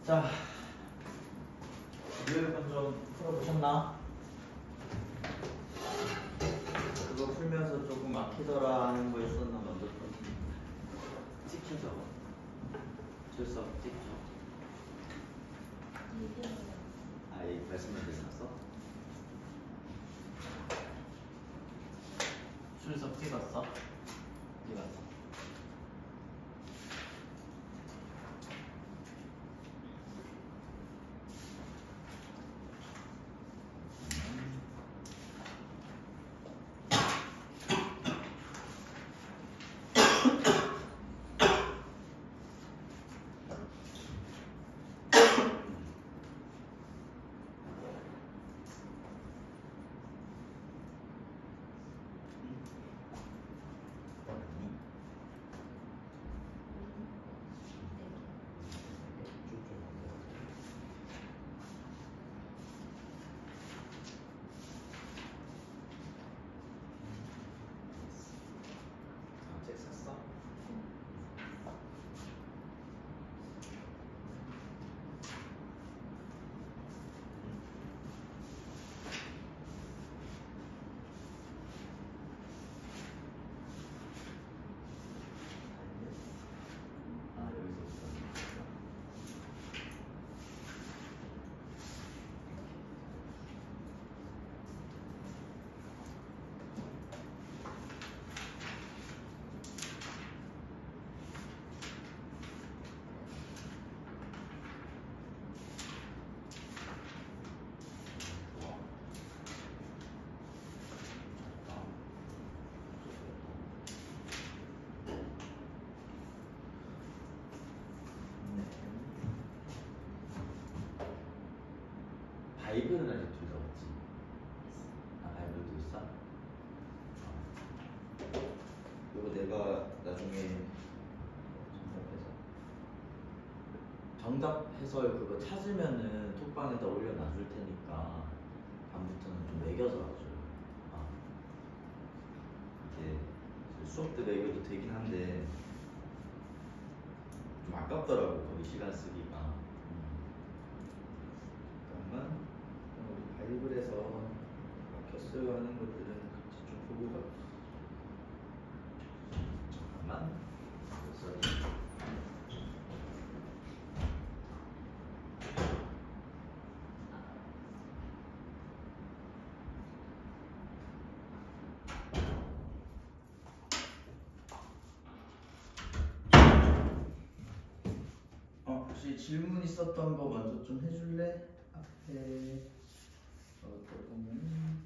자, 유효율권 좀 풀어보셨나? 그거 풀면서 조금 막히더라 하는 거 있었나? 먼저 좀 찍히죠? 출석 찍죠? 이 말씀만 드렸어? 출석 찍었어? 찍었어. 바이브는 아직 둘 다 없지? 바이브도 있어? 이거 내가 나중에 정답 해설 그거 찾으면은 톡방에다 올려놔줄 테니까 다음부터는 좀 매겨서 와줘. 이게 수업 때 매겨도 되긴 한데 좀 아깝더라고 거기 시간 쓰기가. 잠깐만. 바이블에서 막혔어요 하는 것들은 같이 좀 보고 가. 잠깐만. 혹시 질문 있었던 거 먼저 좀 해줄래? 앞에 보면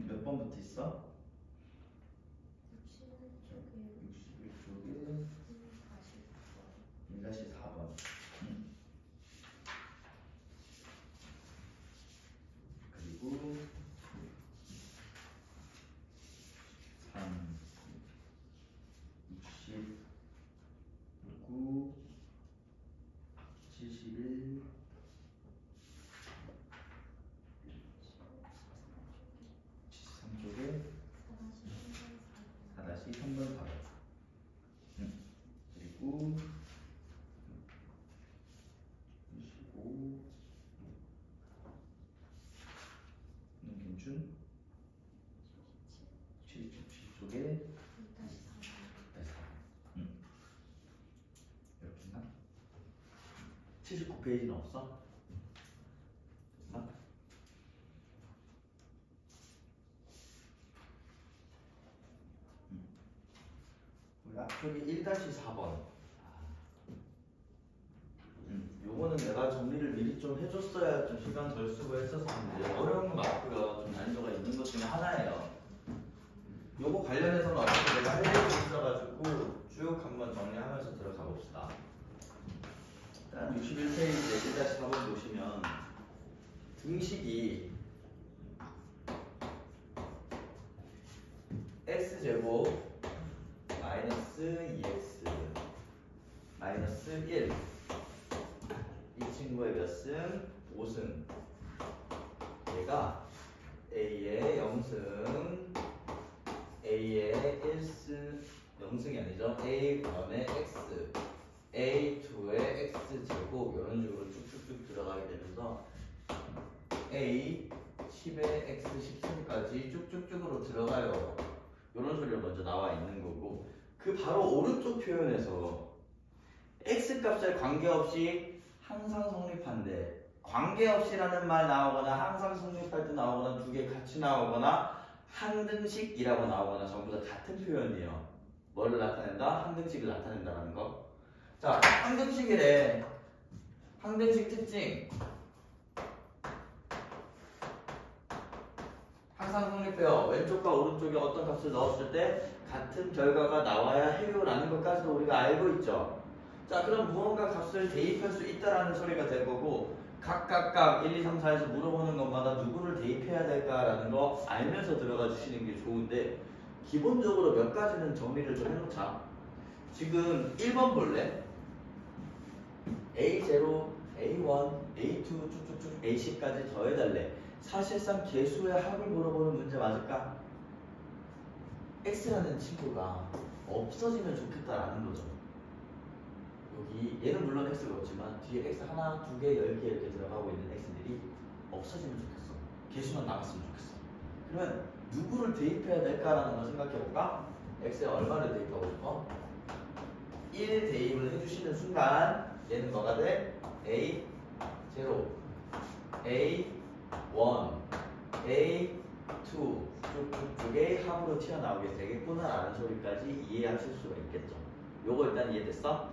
몇 번부터 있어? 61쪽에 1-4번. 그리고 3, 69, 71, 73쪽에 4-3번 4번. 그리고 25 김준 77쪽에 4번. 이렇게 했나? 79페이지는 없어? 됐나? 우리 앞쪽에 1-4번. 요거는 내가 정리를 미리 좀 해줬어야 좀 시간 덜 쓰고 했었는데 어려운 거 맞고요. 좀 난이도가 있는 것 중에 하나예요. 요거 관련해서는 어차피 내가 할 얘기 있어가지고 쭉 한번 정리하면서 들어가 봅시다. 일단 61페이지에 1-4번 보시면 등식이 x제곱 마이너스 2x 마이너스 1 이 친구의 몇 승? 5승. 얘가 A의 0승 A의 1승 0승이 아니죠. A 번의 X A2의 x제곱 이런 식으로 쭉쭉쭉 들어가게 되면서 A 10의 x 13까지 쭉쭉쭉으로 들어가요. 이런 소리가 먼저 나와 있는 거고, 그 바로 오른쪽 표현에서 x 값에 관계없이 항상 성립한데, 관계없이라는 말 나오거나 항상 성립할 때 나오거나 두 개 같이 나오거나 항등식이라고 나오거나 전부 다 같은 표현이에요. 뭐를 나타낸다? 항등식을 나타낸다라는 거. 자, 항등식이래. 항등식 특징. 항상 성립해요. 왼쪽과 오른쪽에 어떤 값을 넣었을 때 같은 결과가 나와야 해요 라는 것까지도 우리가 알고 있죠. 자, 그럼 무언가 값을 대입할 수 있다라는 소리가 될 거고, 각각 1, 2, 3, 4에서 물어보는 것마다 누구를 대입해야 될까라는 거 알면서 들어가 주시는 게 좋은데, 기본적으로 몇 가지는 정리를 좀 해놓자. 지금 1번 볼래? A0, A1, A2 쭉쭉쭉 A10까지 더해달래. 사실상 개수의 합을 물어보는 문제 맞을까? X라는 친구가 없어지면 좋겠다라는 거죠. 여기 얘는 물론 X가 없지만 뒤에 X 하나, 두 개, 10개 이렇게 들어가고 있는 X들이 없어지면 좋겠어. 개수만 남았으면 좋겠어. 그러면 누구를 대입해야 될까라는 걸 생각해볼까? X에 얼마를 대입하고 싶어? 1 대입을 해주시는 순간 얘는 뭐가 돼? A0, A1, A2 쭉쭉쭉의 합으로 튀어나오게 되겠구나라는 소리까지 이해하실 수가 있겠죠. 요거 일단 이해됐어?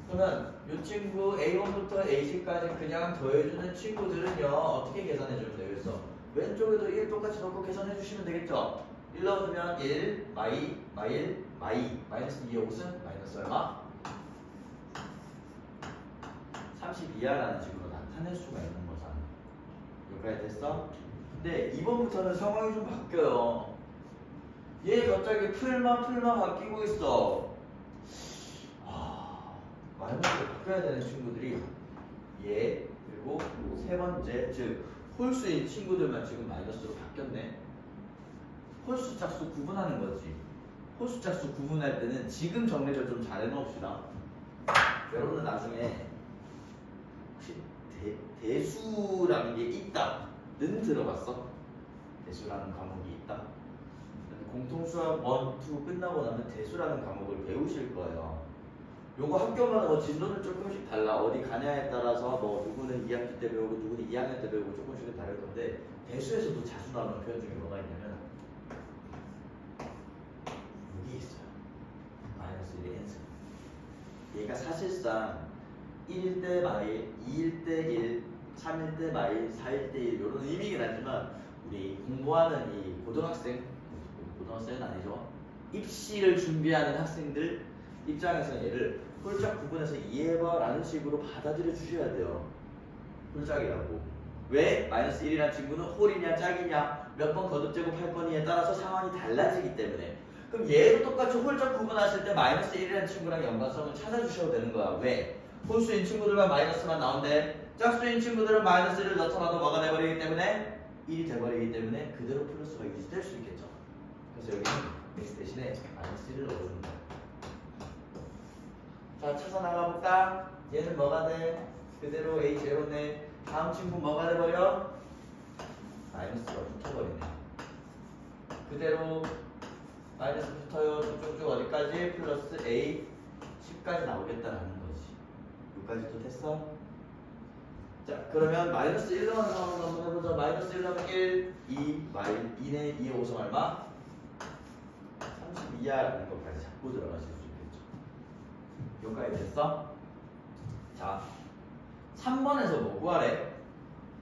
그러면 이 친구 A1부터 A10까지 그냥 더해주는 친구들은요, 어떻게 계산해주면 되겠어? 왼쪽에도 1 똑같이 넣고 계산해주시면 되겠죠? 1 넣어주면 1, 마이, 마이너스 2의 옷은 마이너스 얼마? 32야라는 식으로 나타낼 수가 있는 거잖아. 여기까지 됐어? 근데 이번부터는 상황이 좀 바뀌어요. 얘 갑자기 풀만 바뀌고 있어. 마이너스로 바뀌어야 되는 친구들이 얘, 그리고 세 번째, 즉 홀수인 친구들만 지금 마이너스로 바뀌었네. 홀수 짝수 구분하는 거지. 홀수 짝수 구분할 때는 지금 정리를 좀 잘 해놓읍시다. 여러분은 나중에 혹시 대수라는 게 있다는 들어봤어? 대수라는 과목이 있다? 공통수학 1, 2 끝나고 나면 대수라는 과목을 배우실 거예요. 요거 학교마다 뭐 진도는 조금씩 달라. 어디 가냐에 따라서 뭐 누구는 2학기 때 배우고 누구는 2학년 때 배우고 조금씩은 다를 건데, 대수에서도 자주 나오는 표현 중에 뭐가 있냐면 여기 있어요. 마이너스 1의 n승. 얘가 사실상 1일 때 마일, 2일 때 1, 3일 때 마일, 4일 때 1 이런 의미긴 하지만 우리 공부하는 이 고등학생은 아니죠. 입시를 준비하는 학생들 입장에서는 얘를 홀짝 구분해서 이해해봐 라는 식으로 받아들여 주셔야 돼요. 홀짝이라고. 왜? 마이너스 1이라는 친구는 홀이냐 짝이냐 몇 번 거듭제곱할 거니에 따라서 상황이 달라지기 때문에. 그럼 얘도 똑같이 홀짝 구분하실 때 마이너스 1이라는 친구랑 연관성을 찾아주셔도 되는 거야. 왜? 홀수인 친구들만 마이너스만 나온대. 짝수인 친구들은 마이너스 1을 넣더라도 뭐가 돼버리기 때문에 1이 돼버리기 때문에 그대로 플러스가 유지될 수 있겠죠. 그래서 여기는 x 대신에 마이너스 1을 넣어주는 거야. 자, 찾아 나가볼까? 얘는 뭐가 돼? 그대로 A0네. 다음 친구 뭐가 돼버려? 마이너스가 붙어버리네. 그대로 마이너스 붙어요. 쭉쭉쭉 어디까지? 플러스 A 10까지 나오겠다라는 거지. 여기까지도 됐어? 자, 그러면 마이너스 1 넣은 상황을 한번 해보자. 마이너스 1 넣으면 1, 2, 마일 2네. 2의 5성 얼마? 32야라는 것까지 잡고 들어가실 수 있겠죠. 여기까지 됐어? 자, 3번에서 뭐 구하래?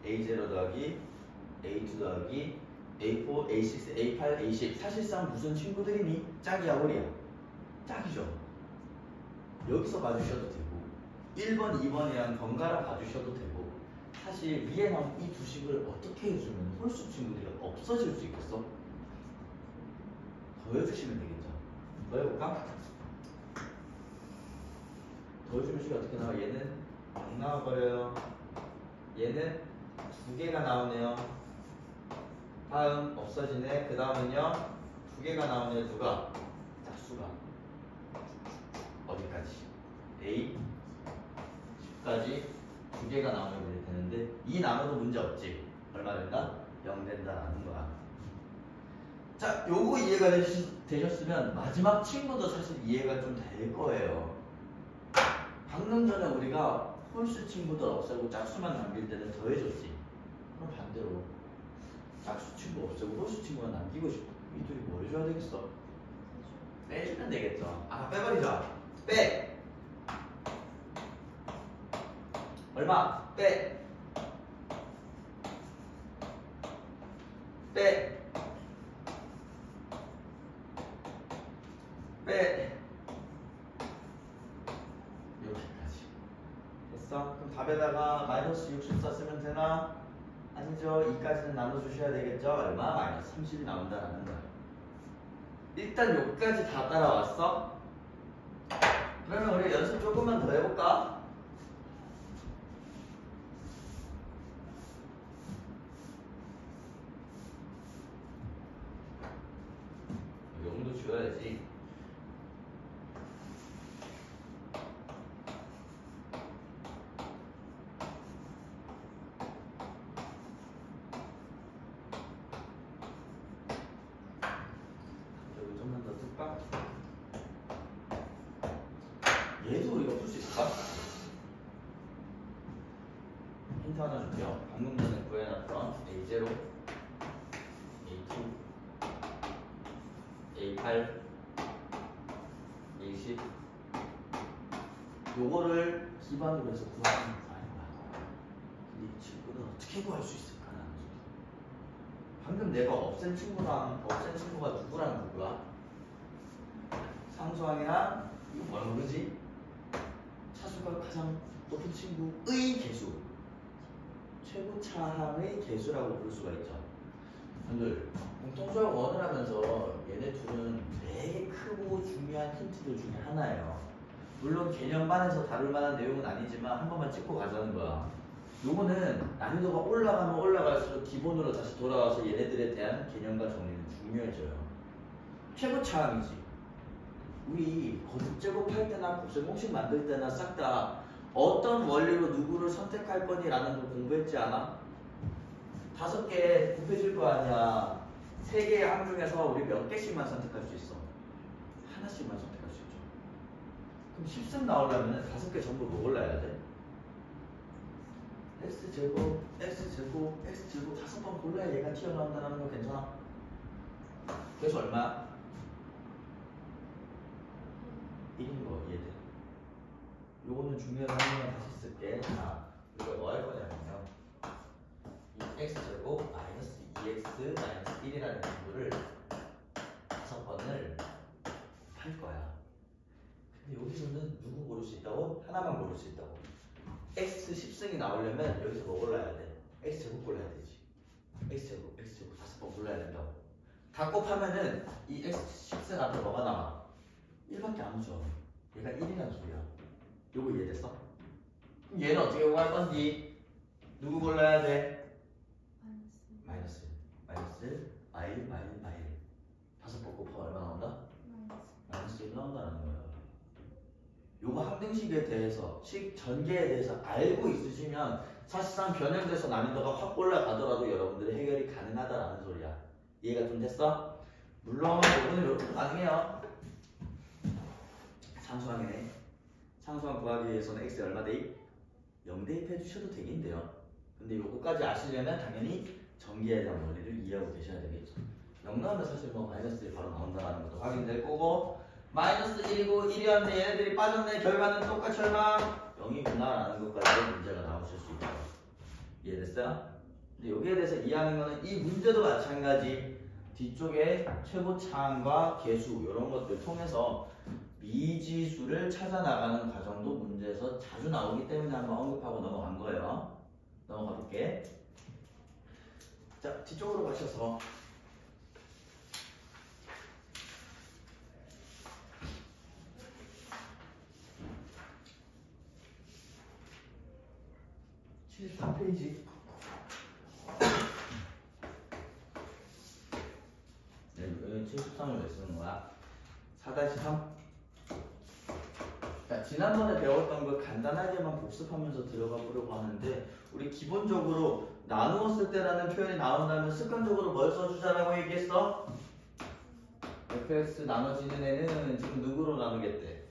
A0 더하기 A2 더하기 A4, A6, A8, A10 사실상 무슨 친구들이니? 짝이야, 홀이야? 짝이죠. 여기서 봐주셔도 되고 1번, 2번이랑 번갈아 봐주셔도 되고, 사실 위에 나온 이 두 식을 어떻게 해주면 홀수 친구들이 없어질 수 있겠어? 더해주시면 되겠죠. 더해볼까? 더해주면 식이 어떻게 나와? 얘는 0 나와버려요. 얘는 2개가 나오네요. 다음 없어지네. 그 다음은요 2개가 나오네요. 누가? 짝수가 어디까지? A 2까지 두 개가 나오면 되는데 2 나눠도 문제 없지. 얼마 된다? 0 된다라는 거야. 자, 요거 이해가 되셨으면 마지막 친구도 사실 이해가 좀 될 거예요. 방금 전에 우리가 홀수 친구들 없애고 짝수만 남길 때는 더해줬지. 그럼 반대로 짝수 친구 없애고 홀수 친구만 남기고 싶어. 이 둘이 뭐 해줘야 되겠어? 빼주면 되겠죠. 아, 빼버리자. 빼! 얼마? 빼! 빼! 빼! 이렇게까지 됐어? 그럼 답에다가 마이너스 64 쓰면 되나? 아니죠. 2까지는 나눠주셔야 되겠죠. 얼마? 마이너스 30이 나온다라는 거야. 일단 여기까지 다 따라왔어? 그러면 우리 연습 조금만 더 해볼까? 용도 지워야지. 여기 좀만 더 틀까? 얘도 우리가 풀 수 있을까? 힌트 하나 줄게요. 방금 전에 구해놨던 A0, A2, A8, A10 요거를 기반으로 해서 구하는 거야. 근데 이 친구는 어떻게 구할 수 있을까라는 소리. 방금 내가 없앤 친구가 누구야? 상수항이랑 이거 뭐라 그러지? 차수가 가장 높은 친구의 개수, 최고차항의 개수라고 부를 수가 있죠. 여러분들 공통조합 원을 하면서 얘네 둘은 되게 크고 중요한 힌트들 중에 하나예요. 물론 개념반에서 다룰 만한 내용은 아니지만 한 번만 찍고 가자는 거야. 요거는 난이도가 올라가면 올라갈수록 기본으로 다시 돌아와서 얘네들에 대한 개념과 정리는 중요해져요. 최고차항이지. 우리 거듭제곱 할 때나 곱셈 공식 만들 때나 싹 다 어떤 원리로 누구를 선택할 거니 라는 걸 공부했지 않아? 5개 곱해질 거 아니야. 3개의 항 중에서 우리 몇 개씩만 선택할 수 있어? 하나씩만 선택할 수 있죠. 그럼 10승 나오려면 5개 전부 뭐 골라야 돼? x제곱, x제곱, x제곱 5번 골라야 얘가 튀어나온다는 거 괜찮아? 그래서 얼마? 1인 거 이해돼? 요거는 중요한 한번만 다시 쓸게. 자, 우리가 뭐 할 거냐면요. 이 x제곱 마이너스 2x 마이너스 1이라는 분모를 5번을 할 거야. 근데 여기서는 누구 고를 수 있다고? 하나만 고를 수 있다고. x 10승이 나오려면 여기서 뭐 골라야 돼? x제곱 골라야 되지. x제곱 5번 골라야 된다고. 다 곱하면은 이 x 10승 앞에 뭐가 남아? 1밖에 안 오죠. 얘가 1이란 소리야. 요거 이해됐어? 그럼 얘는 어떻게 구할 건지? 누구 골라야 돼? 마이너스 마일 5번 곱하면 얼마 나온다? 마이너스 1 나온다는 거야. 요거 항등식에 대해서 식 전개에 대해서 알고 있으시면 사실상 변형돼서 난이도가 확 올라가더라도 여러분들의 해결이 가능하다라는 소리야. 이해가 좀 됐어? 물론 요거는 이렇게도 가능해요. 상수항이네. 상수항 구하기 위해서는 x 얼마 대입? 0 대입해 주셔도 되긴 돼요. 근데 요거까지 아시려면 당연히 전기에 대한 원리를 이해하고 계셔야 되겠죠. 0 나오면 사실 뭐 마이너스 1 바로 나온다는 것도 확인될 거고, 마이너스 1이고 1이었는데 얘네들이 빠졌네. 결과는 똑같이 얼마? 0이구나 라는 것까지 문제가 나오실 수 있죠. 이해됐어요? 근데 여기에 대해서 이해하는 거는 이 문제도 마찬가지. 뒤쪽에 최고차항과 개수 이런 것들 통해서 미지수를 찾아 나가는 과정도 문제에서 자주 나오기 때문에 한번 언급하고 넘어간 거예요. 넘어가 볼게. 자, 뒤쪽으로 가셔서 칠 4페이지. 네, 여기 73을 왜 쓰는 거야? 4-3 자, 지난번에 배웠던 걸 간단하게만 복습하면서 들어가 보려고 하는데 우리 기본적으로 나누었을 때라는 표현이 나온다면 습관적으로 뭘 써주자라고 얘기했어? fx 나눠지는 애는 지금 누구로 나누겠대?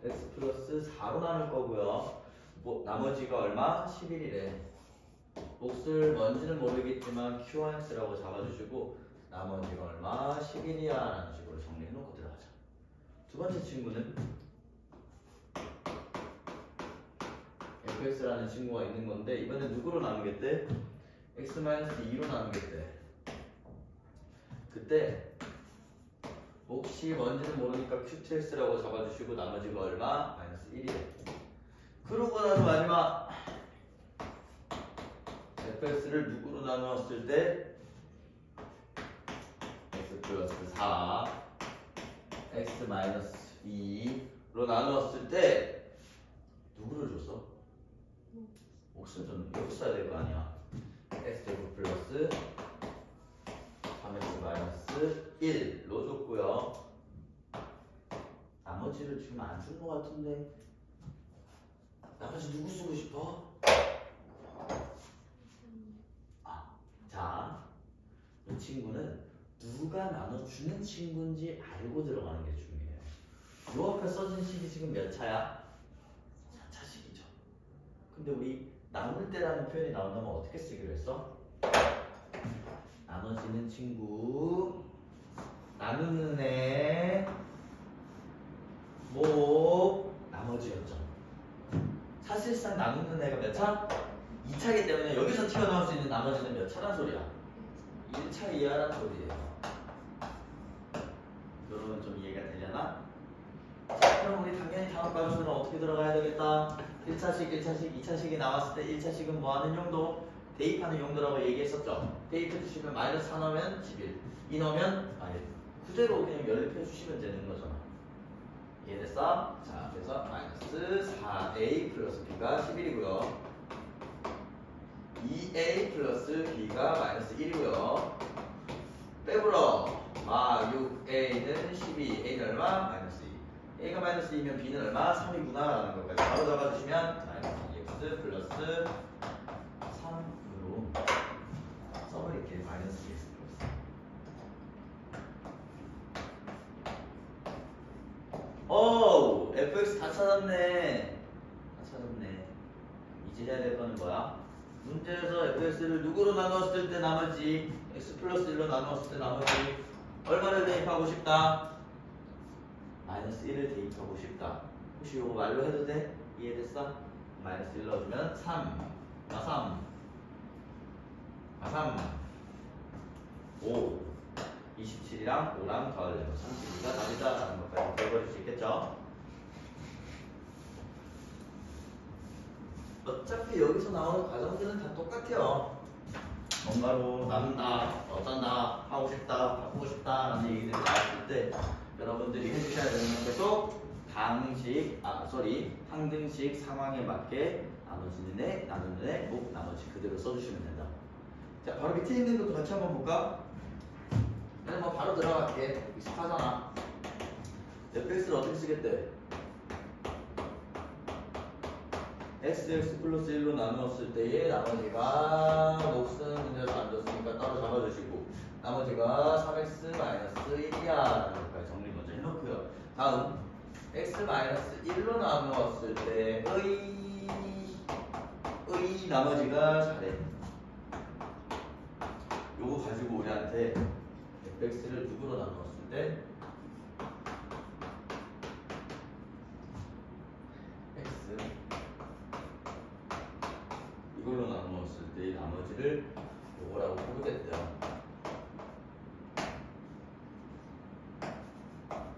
x 플러스 4로 나눌 거고요. 뭐 나머지가 얼마? 11이래. 몫을 뭔지는 모르겠지만 QX라고 잡아주시고 나머지가 얼마? 11이야 라는 식으로 정리해놓고 들어가자. 두 번째 친구는 fx라는 친구가 있는 건데 이번엔 누구로 나누겠대? x-2로 나누겠대. 그때 몫이 뭔지는 모르니까 qtx라고 잡아주시고 나머지가 얼마? 마이너스 1이래. 그러고 나서 마지막 fx를 누구로 나누었을 때 x 플러스 4 x 마이너스 2로 나누었을 때 누구를 줬어? 몫을 줬는데 여기 써야 될 거 아니야. x제곱 플러스 3x 마이너스 1로 줬고요. 나머지를 지금 안 준 거 같은데 나머지 누구 쓰고 싶어? 자, 이 친구는 누가 나눠주는 친구인지 알고 들어가는 게 중요해요. 요 앞에 써진 식이 지금 몇 차야? 4차식이죠. 근데 우리 나눌 때라는 표현이 나온다면 어떻게 쓰기로 했어? 나눠지는 친구, 나누는 애, 뭐 나머지였죠. 사실상 나누는 애가 몇 차? 2차이기 때문에 여기서 튀어나올 수 있는 나머지는 몇 차란 소리야? 1차 이하란 소리예요. 여러분 좀 이해가 되려나? 자, 그럼 우리 당연히 다음 과정으로 어떻게 들어가야 되겠다? 1차식, 1차식, 2차식이 나왔을 때 1차식은 뭐하는 용도? 대입하는 용도라고 얘기했었죠. 대입해 주시면 마이너스 4 넣으면 11, 2 넣으면 그대로 그냥 연립해 주시면 되는 거잖아. 이해됐어? 자, 그래서 마이너스 4a 플러스 b가 11이고요. 2a 플러스 b가 마이너스 1이고요. 빼불어. 6a는 12, a는 얼마? 마이너스 2. a가 마이너스 2면 b는 얼마? 3이구나 라는 것까지 바로 잡아주시면 마이너스 2x 플러스 3으로 써버릴게. 마이너스 2x 플러스. 오! fx 다 찾았네. 다 찾았네. 이제 해야 될 거는 뭐야? 문제에서 fx를 누구로 나누었을 때 나머지 x 플러스 1로 나누었을 때 나머지 얼마를 대입하고 싶다? 마이너스 1을 대입하고 싶다. 혹시 이거 말로 해도 돼? 이해됐어? 마이너스 1 넣어주면 3 5 27이랑 5랑 더하려면 32가 답이다 라는 것까지 배워버릴 수 있겠죠? 어차피 여기서 나오는 과정들은 다 똑같아요. 뭔가로 나눈다, 어쩐다, 하고 싶다, 바꾸고 싶다 라는 얘기들이 나왔을 때 여러분들이 해주셔야 되는 건 계속 항등식 상황에 맞게 나눠지는 애, 나누는 애, 목, 나머지 그대로 써주시면 된다. 자, 바로 밑에 있는 것도 같이 한번 볼까? 그냥 뭐 바로 들어갈게. 익숙하잖아. fx를 어떻게 쓰겠대? x 플러스 1로 나누었을 때의 나머지가 몫은 문제에서 안 줬으니까 따로 잡아주시고 나머지가 3x 마이너스 1이야 라는 것까지 정리 먼저 해놓고요. 다음 x 마이너스 1로 나누었을 때의 나머지가 4래. 요거 가지고 우리한테 fx를 누구로 나누었을 때 x 이걸로 나누었을 때 나머지를 요거라고 보겠대요.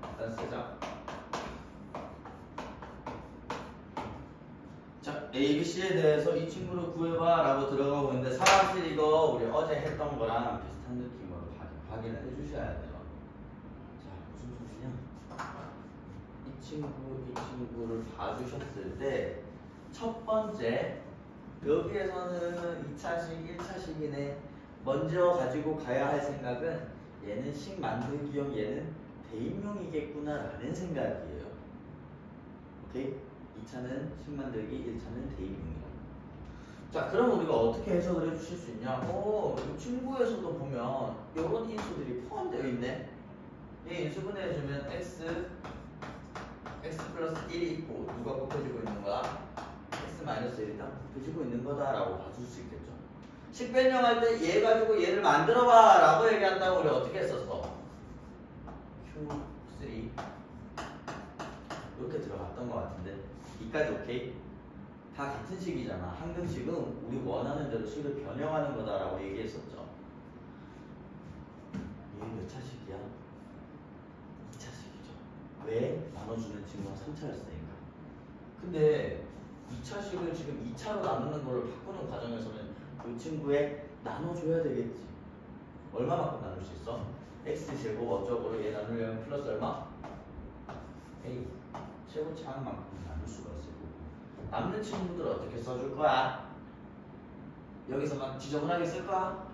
일단 쓰자. 자, A, B, C에 대해서 이 친구를 구해봐 라고 들어가고 있는데 사실 이거 우리 어제 했던 거랑 비슷한 느낌으로 확인을 해주셔야 돼요. 자, 무슨 소리냐? 이 친구를 봐주셨을 때 첫 번째 여기에서는 2차식, 1차식이네. 먼저 가지고 가야 할 생각은 얘는 식 만들기용, 얘는 대입용이겠구나라는 생각이에요. 오케이? 2차는 10 만들기, 1차는 대입용이야. 자, 그럼 우리가 어떻게 해석을 해주실 수 있냐? 이 친구에서도 보면 이런 인수들이 포함되어 있네. 얘 인수분해해주면 x 플러스 1이 있고 누가 곱해지고 있는 거야? x 마이너스 1이 다 곱해지고 있는 거다라고 봐줄 수 있겠죠. 식변형 할 때 얘 가지고 얘를 만들어봐 라고 얘기한다고 우리 어떻게 했었어? Q3 이렇게 들어갔던 것 같은데 이까지 오케이? 다 같은 식이잖아. 항등식은 우리 원하는 대로 식을 변형하는 거다라고 얘기했었죠. 얘는 몇 차식이야? 2차식이죠. 왜? 나눠주는 친구가 3차였으니까. 근데 2차식을 지금 2차로 나누는 거를 바꾸는 과정에서는 이 친구에 나눠줘야 되겠지. 얼마만큼 나눌 수 있어? x제곱 어쩌고로 얘 나누려면 플러스 얼마? a 최고차만큼 나눌 수가 있을 거고. 남는 친구들 어떻게 써줄 거야? 여기서 막 지저분하게 쓸 거야?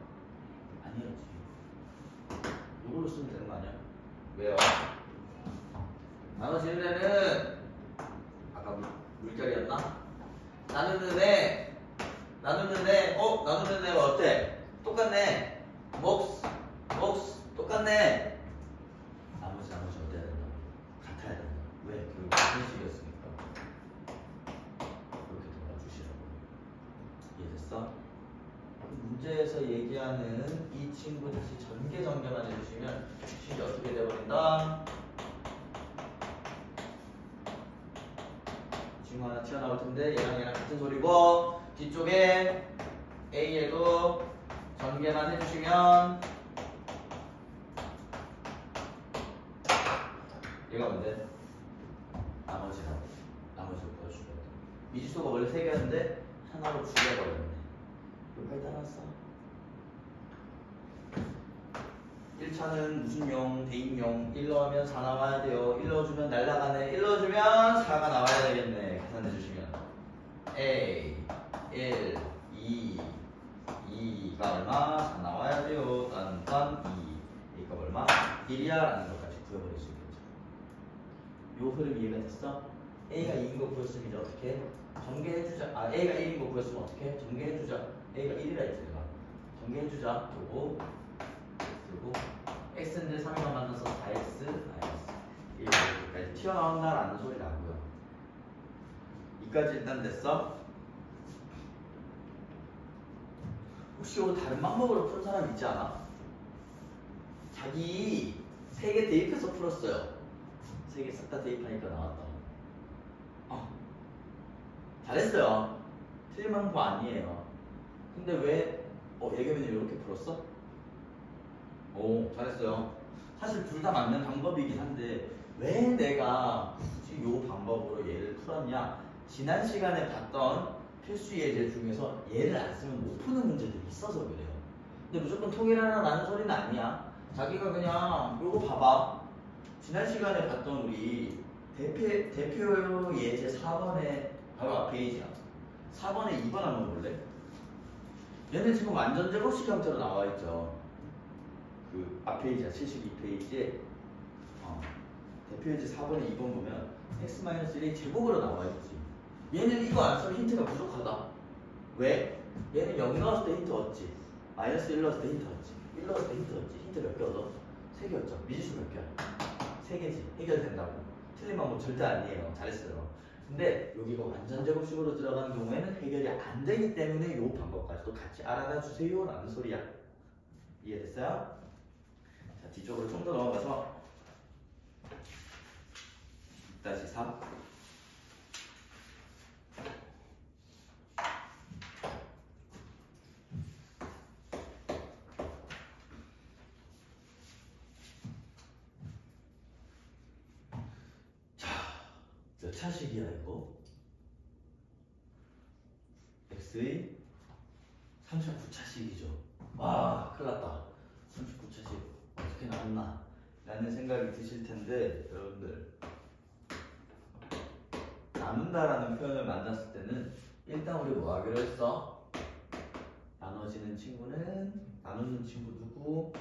아니었지. 이걸로 쓰면 되는 거 아니야? 왜요? 나눠지는 애는 아까 물결이었나? 나누는 애가 어때? 똑같네. 몫 똑같네. 나머지 어때야 된다? 같아야 된다. 왜? 결국 같은 식이었으니까. 이렇게 돌아주시라고. 이해됐어? 문제에서 얘기하는 이 친구 다시 전개만 해주시면 식이 어떻게 되어버린다? 이 친구 하나 튀어나올 텐데 얘랑 같은 소리고 뒤쪽에 A에도 전개만 해주시면 얘가 뭔데? 나머지를 보여주거든. 미지수가 원래 3개였는데 하나로 줄여버렸네. 여기까지 따라왔어. 1차는 무슨 용? 대입용. 1 넣으면 4 나와야 돼요. 1 넣어주면 날라가네. 1 넣어주면 4가 나와야 되겠네. 계산해주시면 A 1 2가 얼마? 4 나와야 돼요. 딴 2. A가 얼마? 1이야 라는 것까지 구해버릴 수 있겠죠. 요 흐름 이해가 됐어? A가 2인 거 구했으면 이제 어떻게? 전개해주자. A가 1인 거 구했으면 어떻게? 전개해주자. A가 1이라 했지 내가. 전개해주자. 요거 그리고 x인데 3이랑 만나서 4x 마이너스 1까지 튀어나온다라는 소리 나고요. 이까지 일단 됐어? 혹시 이거 다른 방법으로 푼 사람 있지 않아? 자기 3개 대입해서 풀었어요. 3개 싹 다 대입하니까 나왔다. 잘했어요. 틀린 방법 아니에요. 근데 왜 예겸이는 이렇게 풀었어? 오, 잘했어요. 사실 둘 다 맞는 방법이긴 한데 왜 내가 굳이 이 방법으로 얘를 풀었냐? 지난 시간에 봤던 필수 예제 중에서 얘를 안 쓰면 못 푸는 문제들이 있어서 그래요. 근데 무조건 통일하라는 소리는 아니야. 자기가 그냥 이거 봐봐. 지난 시간에 봤던 우리 대표 예제 4번에 바로 앞에 페이지야. 4번에 2번 한번 볼래? 얘는 지금 완전 제곱식 형태로 나와 있죠. 그 앞페이지야 72페이지에 대표 예제 4번에 2번 보면 x-1이 제곱으로 나와 있지. 얘는 이거 안 쓰면 힌트가 부족하다. 왜? 얘는 0 넣었을 때 힌트 얻지. 마이너스 1 넣었을 때 힌트 얻지. 1 넣었을 때 힌트 얻지. 힌트 몇 개 얻어? 3개 얻죠. 미지수 몇 개야? 3개지. 해결된다고. 틀린 방법 절대 아니에요. 잘했어요. 근데 여기가 완전 제곱식으로 들어가는 경우에는 해결이 안 되기 때문에 이 방법까지도 같이 알아놔 주세요 라는 소리야. 이해됐어요? 자, 뒤쪽으로 좀 더 넘어가서 6-4 몇 차식이야 이거? x의 39차식이죠. 와 큰일났다. 39차식 어떻게 나왔나 라는 생각이 드실 텐데 여러분들 나눈다라는 표현을 만났을 때는 일단 우리 뭐 하기로 했어? 나눠지는 친구는 나누는 친구 누구?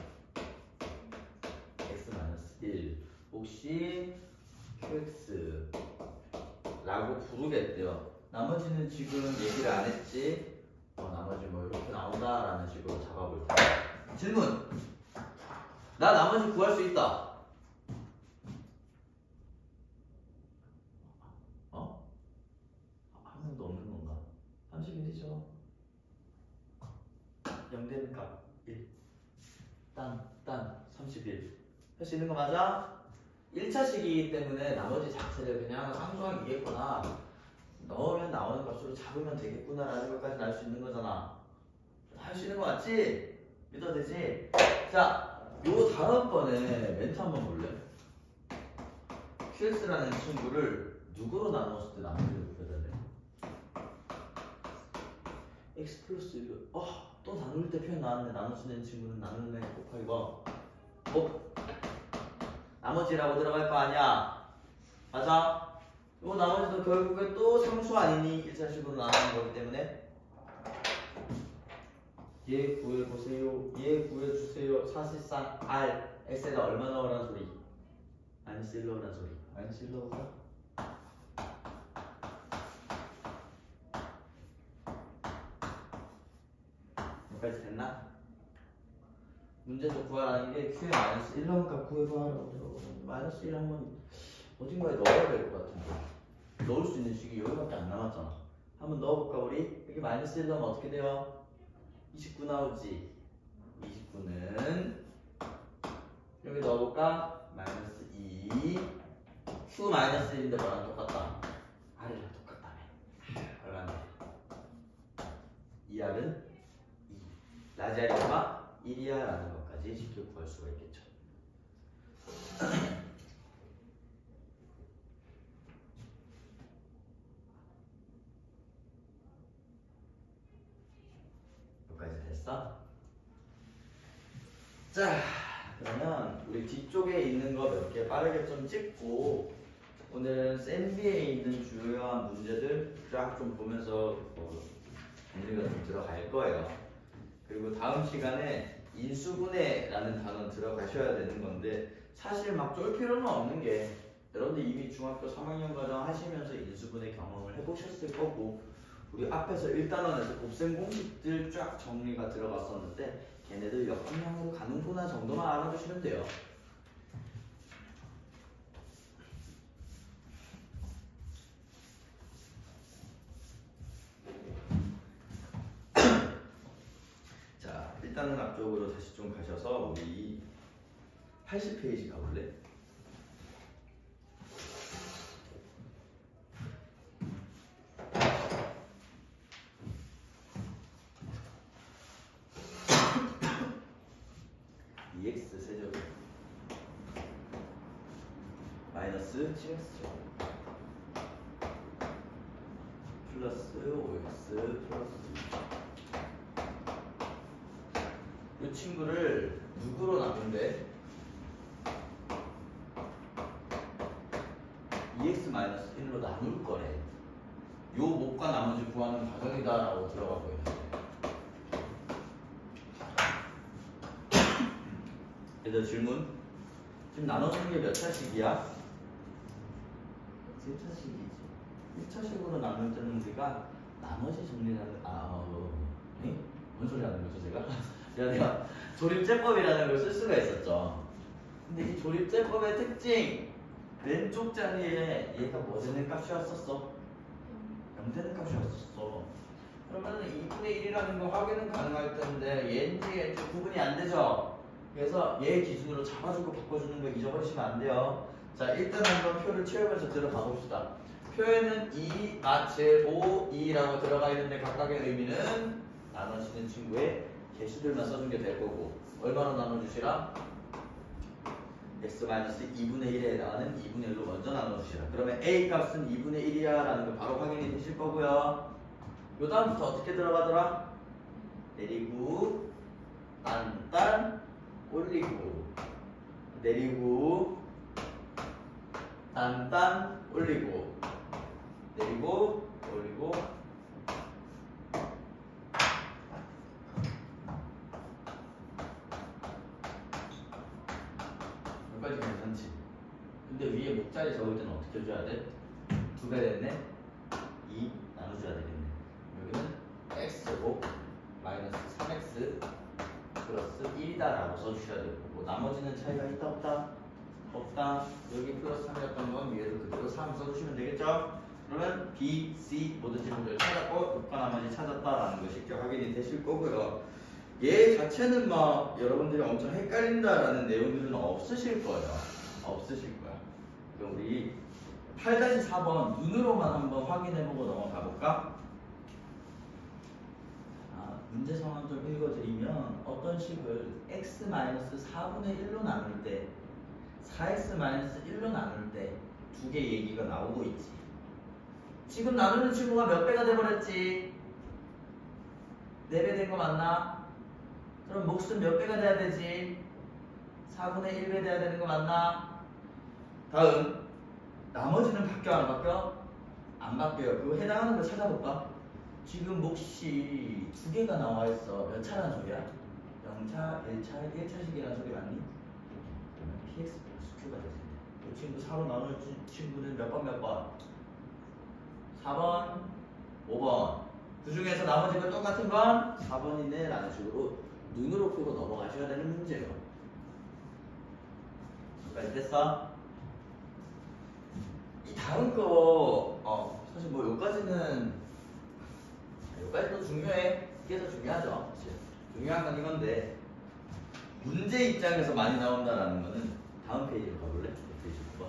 x-1 혹시 QX 라고 부르겠대요. 나머지는 지금 얘기를 안 했지. 나머지 뭐 이렇게 나온다라는 식으로 잡아볼 테니까. 질문. 나 나머지 구할 수 있다. 한 명도 없는 건가? 31이죠. 0되는 값 1. 딴 31. 할 수 있는 거 맞아? 1차식이기 때문에 나머지 자체를 그냥 상수하기겠구나. 넣으면 나오는 값으로 잡으면 되겠구나라는 것까지는 알 수 있는 거잖아. 할 수 있는 거 맞지? 믿어도 되지? 자, 요 다음번에 멘트 한번 볼래? QX라는 친구를 누구로 나누었을 때 나머지를 구해야 돼? X 플러스 1. 또 나눌 때 표현 나왔네. 나눠지는 친구는 나누는 애 곱하기 뭐? 나머지라고 들어갈 거 아니야. 맞아? 요 나머지도 결국에 또 상수 아니니? 1차식으로 나누는 거기 때문에 얘 구해보세요. 얘 구해주세요. 사실상 R, X에다 얼마 넣으라는 소리? 마이너스 1 넣으라는 소리. 마이너스 1 넣어보자. 여기까지 됐나? 문제에서 구하라는 게 Q에 마이너스 1 넣은 값 구해봐라고 들어보면 마이너스 1 한번 어딘가에 넣어야 될 것 같은데 넣을 수 있는 식이 여기밖에 안 남았잖아. 한번 넣어볼까 우리? 여기 마이너스 1 넣으면 어떻게 돼요? 29 나오지? 29는 여기 넣어볼까? 마이너스 2 Q 마이너스 1인데 뭐랑 똑같다? R이랑 똑같다며. 얼마나 돼? 2R은 2 라지 R이 얼마? 1이야 라는 것까지 쉽게 구할 수가 있겠죠. 여기까지 됐어? 자, 그러면 우리 뒤쪽에 있는 거 몇 개 빠르게 좀 찍고 오늘은 샌비에 있는 주요한 문제들 쫙 좀 보면서 정리가 좀 들어갈 거예요. 그리고 다음 시간에 인수분해라는 단어 들어가셔야 되는 건데 사실 막 쫄 필요는 없는 게 여러분들 이미 중학교 3학년 과정 하시면서 인수분해 경험을 해보셨을 거고 우리 앞에서 1단원에서 곱셈 공식들 쫙 정리가 들어갔었는데 걔네들 역함량으로 가는구나 정도만 알아두시면 돼요. 자, 일단은 앞쪽으로 다시 좀 가셔서 우리 80페이지 가볼래? EX 세제곱 마이너스 7X제곱 플러스 5X 플러스 이 친구를 누구로 나눈대? 2x-1로 나눌 거래. 요 목과 나머지 구하는 과정이다 라고 들어가고 있는데 얘들 질문 지금 나눠주는 게 몇 차식이야? 1차식이지 1차식으로 나눌 때는 우리가 나머지 정리라는 뭔 소리 하는 거죠 제가? 내가 조립제법이라는 걸 쓸 수가 있었죠. 근데 이 조립제법의 특징 왼쪽 자리에 얘가 뭐 되는 값이었었어? 0 되는 값이었었어. 그러면 2분의 1이라는 거 확인은 가능할 텐데 얘인지 구분이 안 되죠? 그래서 얘 기준으로 잡아주고 바꿔주는 거 잊어버리시면 안 돼요. 자, 일단 한번 표를 채우면서 들어가 봅시다. 표에는 2, 제곱 2라고 들어가 있는데 각각의 의미는 나눠지는 친구의 개수들만 써준 게 될 거고 얼마로 나눠주시라? x-2분의 1에 해당하는 2분의 1로 먼저 나눠주시라. 그러면 a 값은 2분의 1이야 라는 거 바로 확인이 되실 거고요. 요 다음부터 어떻게 들어가더라? 내리고 딴 올리고 내리고 딴 올리고 내리고 올리고 여기까지 괜찮지? 근데 위에 목자리 적을 때는 어떻게 해줘야 돼? 2배 됐네? 2 나눠줘야 되겠네. 여기는 x제곱 마이너스 3x 플러스 1이다 라고 써주셔야 되고, 뭐 나머지는 차이가 있다 없다? 없다. 여기 플러스 3이었던 건 위에도 그대로 3 써주시면 되겠죠? 그러면 B, C 모든 질문들을 찾았고 요과 나머지 찾았다라는 것이 쉽게 확인이 되실 거고요. 얘 자체는 막 여러분들이 엄청 헷갈린다라는 내용들은 없으실 거예요. 없으실 거야. 그럼 우리 8-4번 눈으로만 한번 확인해보고 넘어가 볼까? 문제 상황 좀 읽어드리면 어떤 식을 x-4분의 1로 나눌 때 4x-1로 나눌 때 두 개 얘기가 나오고 있지. 지금 나누는 친구가 몇 배가 돼버렸지? 4배 된 거 맞나? 그럼 몫은 몇 배가 돼야 되지? 4분의 1배 돼야 되는 거 맞나? 다음 나머지는 바뀌어 안 바뀌어? 안 바뀌어요. 그거 해당하는 거 찾아볼까? 지금 몫이 두 개가 나와 있어. 몇 차라는 소리야? 0차, 1차, 1차식이라는 소리 맞니? 그러면 px 플러스 q가 될 텐데. 이 친구 4로 나눌 친구는 몇 번 몇 번? 4번, 5번. 그 중에서 나머지가 똑같은 건 4번이네 라는 식으로 눈으로 풀고 넘어가셔야 되는 문제예요. 여기까지 됐어? 이 다음 거 사실 뭐 여기까지는 더 중요해. 이게 더 중요하죠. 사실. 중요한 건 이건데 문제 입장에서 많이 나온다라는 거는 다음 페이지로 가볼래? 페이지 9번.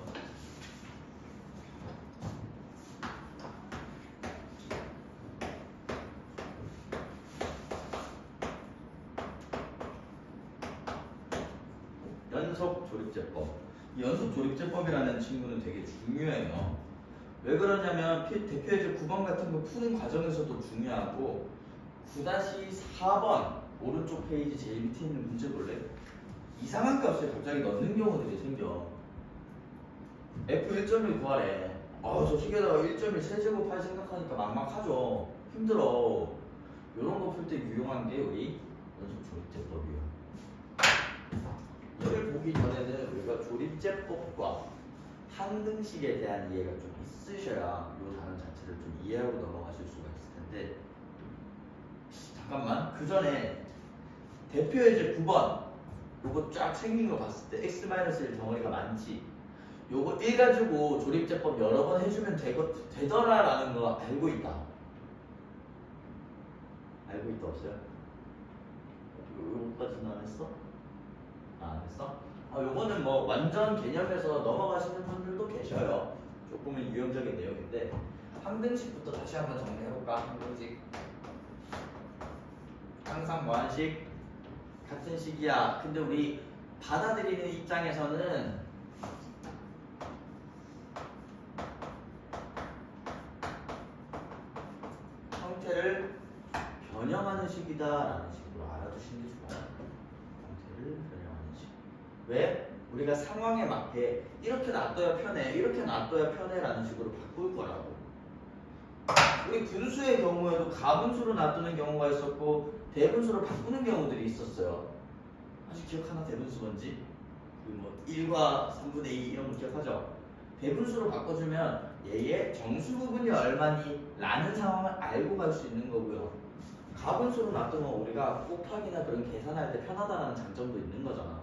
연속 조립제법. 이 연속 조립제법이라는 친구는 되게 중요해요. 왜 그러냐면 대표예제 9번 같은 거 푸는 과정에서도 중요하고 9-4번 오른쪽 페이지 제일 밑에 있는 문제 볼래? 이상한 값을 갑자기 넣는 경우들이 생겨. F1.1 구하래. 저 식에다가 1.1 세제곱할 생각하니까 막막하죠. 힘들어. 이런 거 풀 때 유용한 게 우리 연속 조립제법이에요. 얘를 보기 전에는 우리가 조립제법과 항등식에 대한 이해가 좀 있으셔야 이 단어 자체를 좀 이해하고 넘어가실 수가 있을 텐데, 잠깐만, 그 전에 대표예제 9번 요거 쫙 생긴 거 봤을 때 x-1 덩어리가 많지. 요거 1 가지고 조립제법 여러 번 해주면 되더라라는 거 알고 있다. 알고 있다 없어요? 요거까지는 안 했어? 안 했어? 요거는 뭐 완전 개념에서 넘어가시는 분들도 계셔요. 조금은 유형적인 내용인데 항등식부터 다시 한번 정리해볼까? 항등식 항상 무한식 같은 식이야. 근데 우리 받아들이는 입장에서는 형태를 변형하는 식이다라는 식으로 알아두시는 게 좋아요. 형태를 변형하는 식. 왜? 우리가 상황에 맞게 이렇게 놔둬야 편해, 이렇게 놔둬야 편해라는 식으로 바꿀 거라고. 우리 분수의 경우에도 가분수로 놔두는 경우가 있었고 대분수로 바꾸는 경우들이 있었어요. 아직 기억하나? 대분수 뭔지? 뭐 1과 3분의 2 이런 거 기억하죠? 대분수로 바꿔주면 얘의 정수 부분이 얼마니? 라는 상황을 알고 갈 수 있는 거고요. 가분수로 놔두면 우리가 곱하기나 그런 계산할 때 편하다는 장점도 있는 거잖아.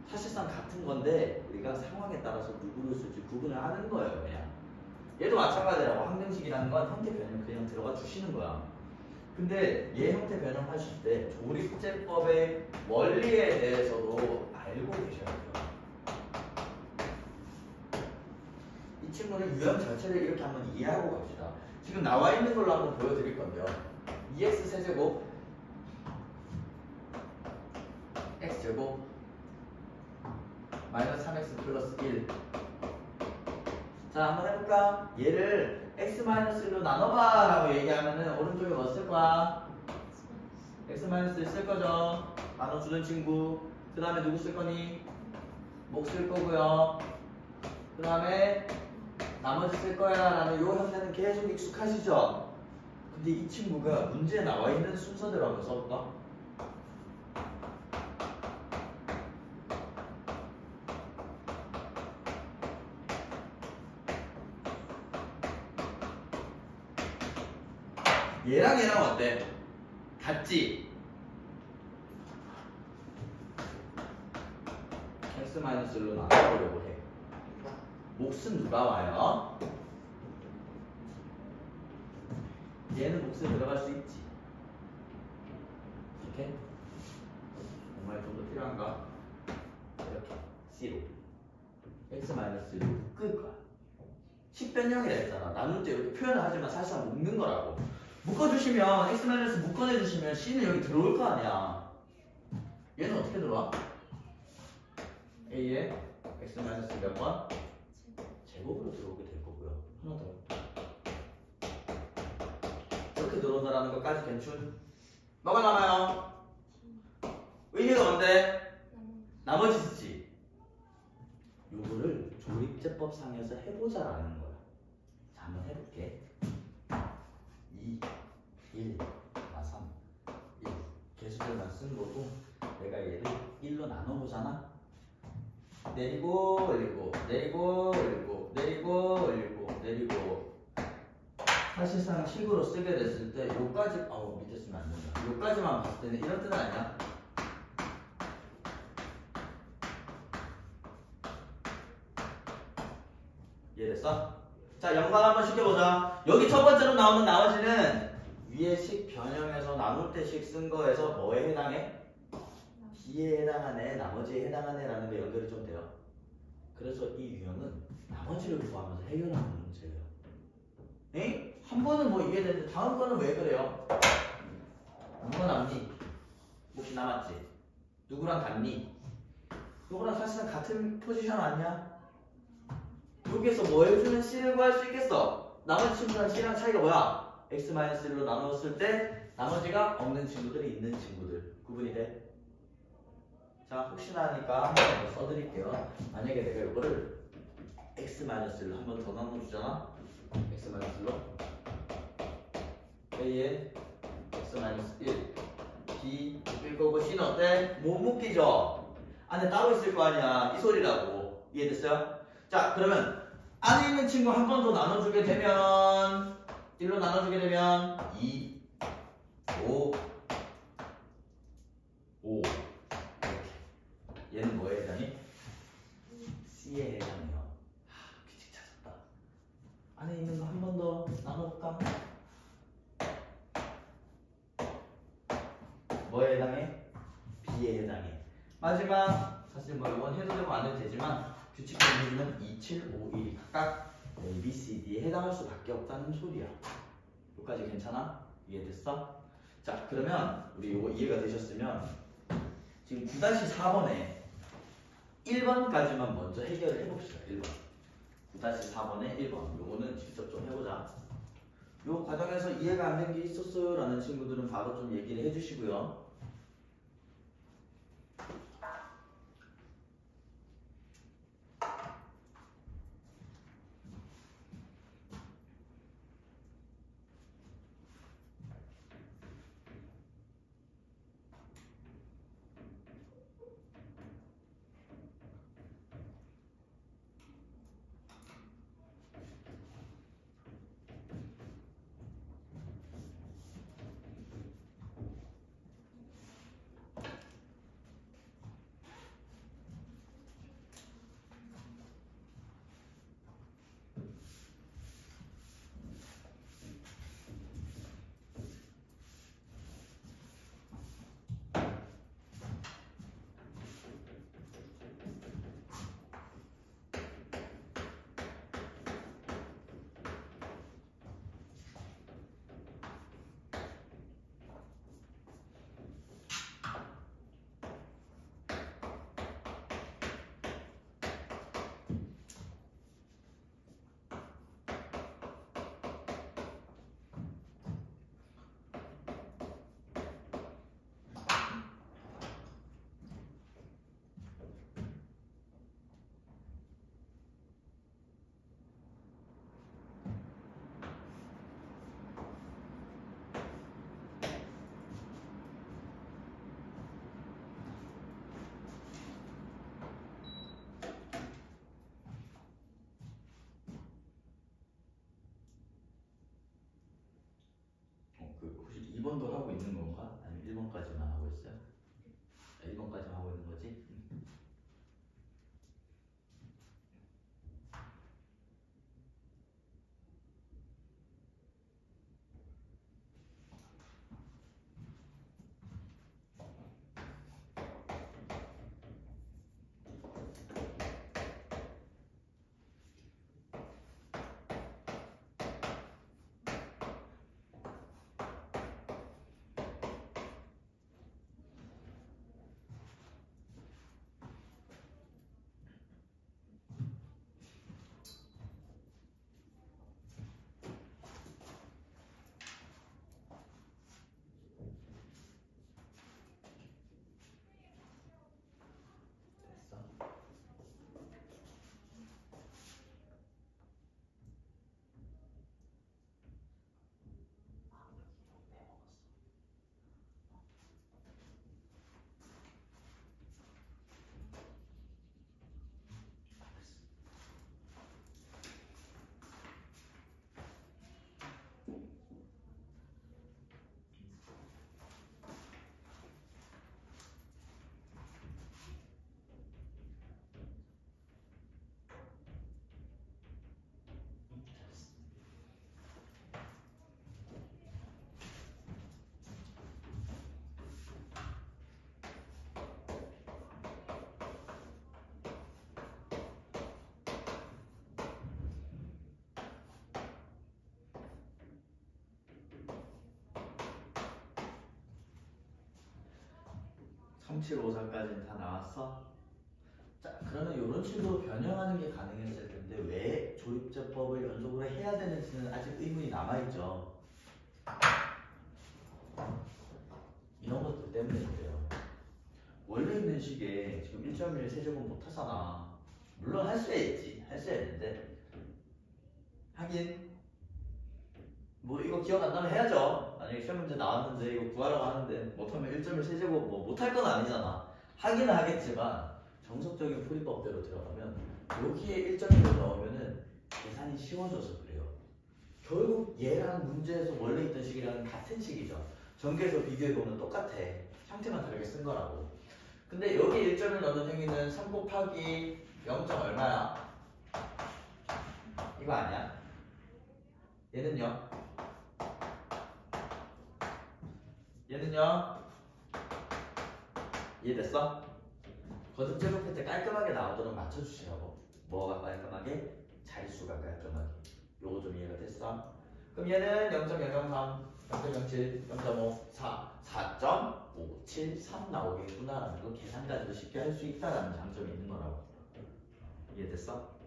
사실상 같은 건데 우리가 상황에 따라서 누구를 쓸지 구분을 하는 거예요. 그냥 얘도 마찬가지라고. 항등식이라는 건 형태 변형 그냥 들어가 주시는 거야. 근데 얘 형태 변형하실 때 조립제법의 원리에 대해서도 알고 계셔야 돼요. 이 친구는 유형 자체를 이렇게 한번 이해하고 갑시다. 지금 나와 있는 걸로 한번 보여드릴 건데요. 2x 세제곱 x제곱 마이너스 3x 플러스 1. 자, 한번 해볼까? 얘를 x-1로 나눠봐 라고 얘기하면은 오른쪽에 뭐 쓸 거야? x-1 쓸 거죠? 나눠주는 친구. 그 다음에 누구 쓸 거니? 목 쓸 거고요. 그 다음에 나머지 쓸 거야 라는 요 형태는 계속 익숙하시죠? 근데 이 친구가 문제에 나와 있는 순서대로 한번 써볼까? 얘랑 얘랑 어때? 같지? x-1로 나눠보려고 해. 몫은 누가 와요? 얘는 몫에 들어갈 수 있지. 이렇게? 정말 좀 더 필요한가? 이렇게 C로 x-1로 묶을 거야. 식변형이라 했잖아. 나눌 때 이렇게 표현을 하지만 사실상 묶는 거라고. 묶어주시면 x- 묶어내주시면 C는 여기 들어올 거 아니야. 얘는 어떻게 들어와? A에 x- 몇 번? 제곱으로 들어오게 될 거고요. 하나 더. 이렇게 들어온다라는 것까지 괜춘? 뭐가 남아요? 의미가 뭔데? 나머지 쓰지. 요거를 조립제법상에서 해보자라는 거야. 자, 한번 해볼게. 2, 1, 3, 1. 개수들만 쓴 거고, 내가 얘를 1로 나눠보잖아? 내리고, 올리고, 내리고, 올리고, 내리고, 올리고, 내리고. 사실상 식으로 쓰게 됐을 때, 요까지, 밑에 쓰면 안 된다. 요까지만 봤을 때는 이런 뜻은 아니야? 이해됐어? 자, 연관 한번 시켜보자. 여기 첫 번째로 나오는 나머지는 위에 식 변형해서 나눌 때 식 쓴 거에서 뭐에 해당해? B에 해당하네, 나머지에 해당하네 라는 게 연결이 좀 돼요. 그래서 이 유형은 나머지를 구하면서 해결하는 문제예요. 에? 한 번은 뭐 이해되는데 다음 거는 왜 그래요? 누가 남니? 혹시 남았지? 누구랑 같니? 누구랑 사실상 같은 포지션 아니야? 여기에서 뭐 해주면 C를 구할 수 있겠어? 나머지 친구랑 C랑 차이가 뭐야? X-1로 나눴을 때 나머지가 없는 친구들이 있는 친구들 구분이 돼? 자, 혹시나 하니까 한 번 더 써드릴게요. 만약에 내가 이거를 X-로 한 번 더 나눠주잖아? X-로 A에 X-1 B 묶일 거고 C는 어때? 못 묶이죠? 안에 따로 있을 거 아니야. 이 소리라고. 이해됐어요? 자, 그러면 안에 있는 친구 한 번 더 나눠주게 되면 1로 나눠주게 되면 2, 5, 5 이렇게. 얘는 뭐에 해당해? C에 해당해요. 규칙 찾았다. 안에 있는 거 한 번 더 나눠볼까? 뭐에 해당해? B에 해당해. 마지막 사실 뭐 이건 해도 되고 안 해도 되지만 규칙 정리는 2, 7, 5, 1이 각각 A, B, C, D에 해당할 수밖에 없다는 소리야. 여기까지 괜찮아? 이해됐어? 자, 그러면 우리 이거 이해가 되셨으면 지금 9-4번에 1번까지만 먼저 해결을 해봅시다. 1번 9-4번에 1번 요거는 직접 좀 해보자. 요 과정에서 이해가 안 된 게 있었어요 라는 친구들은 바로 좀 얘기를 해주시고요. 있는 건가? 아니면 1번까지만 하고 있어요? 1번까지만 하고 있는 거지? 참 3754까지는 다 나왔어? 자, 그러면 이런 식으로 변형하는 게 가능했을 텐데 왜 조립제법을 연속으로 해야 되는지는 아직 의문이 남아있죠. 이런 것들 때문에 그래요. 원래 있는 식에 지금 1.1 세제곱 못하잖아. 물론 할 수야 있지. 할 수야 있는데 하긴 뭐 이거 기억 안 나면 해야죠. 만약에 시험 문제 나왔는데 이거 구하라고 하는데 못하면 1.1 세제곱 뭐 못할 건 아니잖아. 하기는 하겠지만 정석적인 풀이법대로 들어가면 여기에 1.1을 넣으면은 계산이 쉬워져서 그래요. 결국 얘랑 문제에서 원래 있던 식이랑 같은 식이죠. 전개해서 비교해보면 똑같아. 형태만 다르게 쓴 거라고. 근데 여기 1.1 넣는 행위는 3 곱하기 0. 얼마야? 이거 아니야? 얘는요? 얘는요? 이해됐어? 거듭 제곱할 때 깔끔하게 나오도록 맞춰주시라고. 뭐가 깔끔하게? 자릿수가 깔끔하게. 요거 좀 이해가 됐어? 그럼 얘는 0.003, 0.07, 0.5, 4, 4.573 나오겠구나라는 거 계산 가지고 쉽게 할 수 있다라는 장점이 있는 거라고. 이해됐어?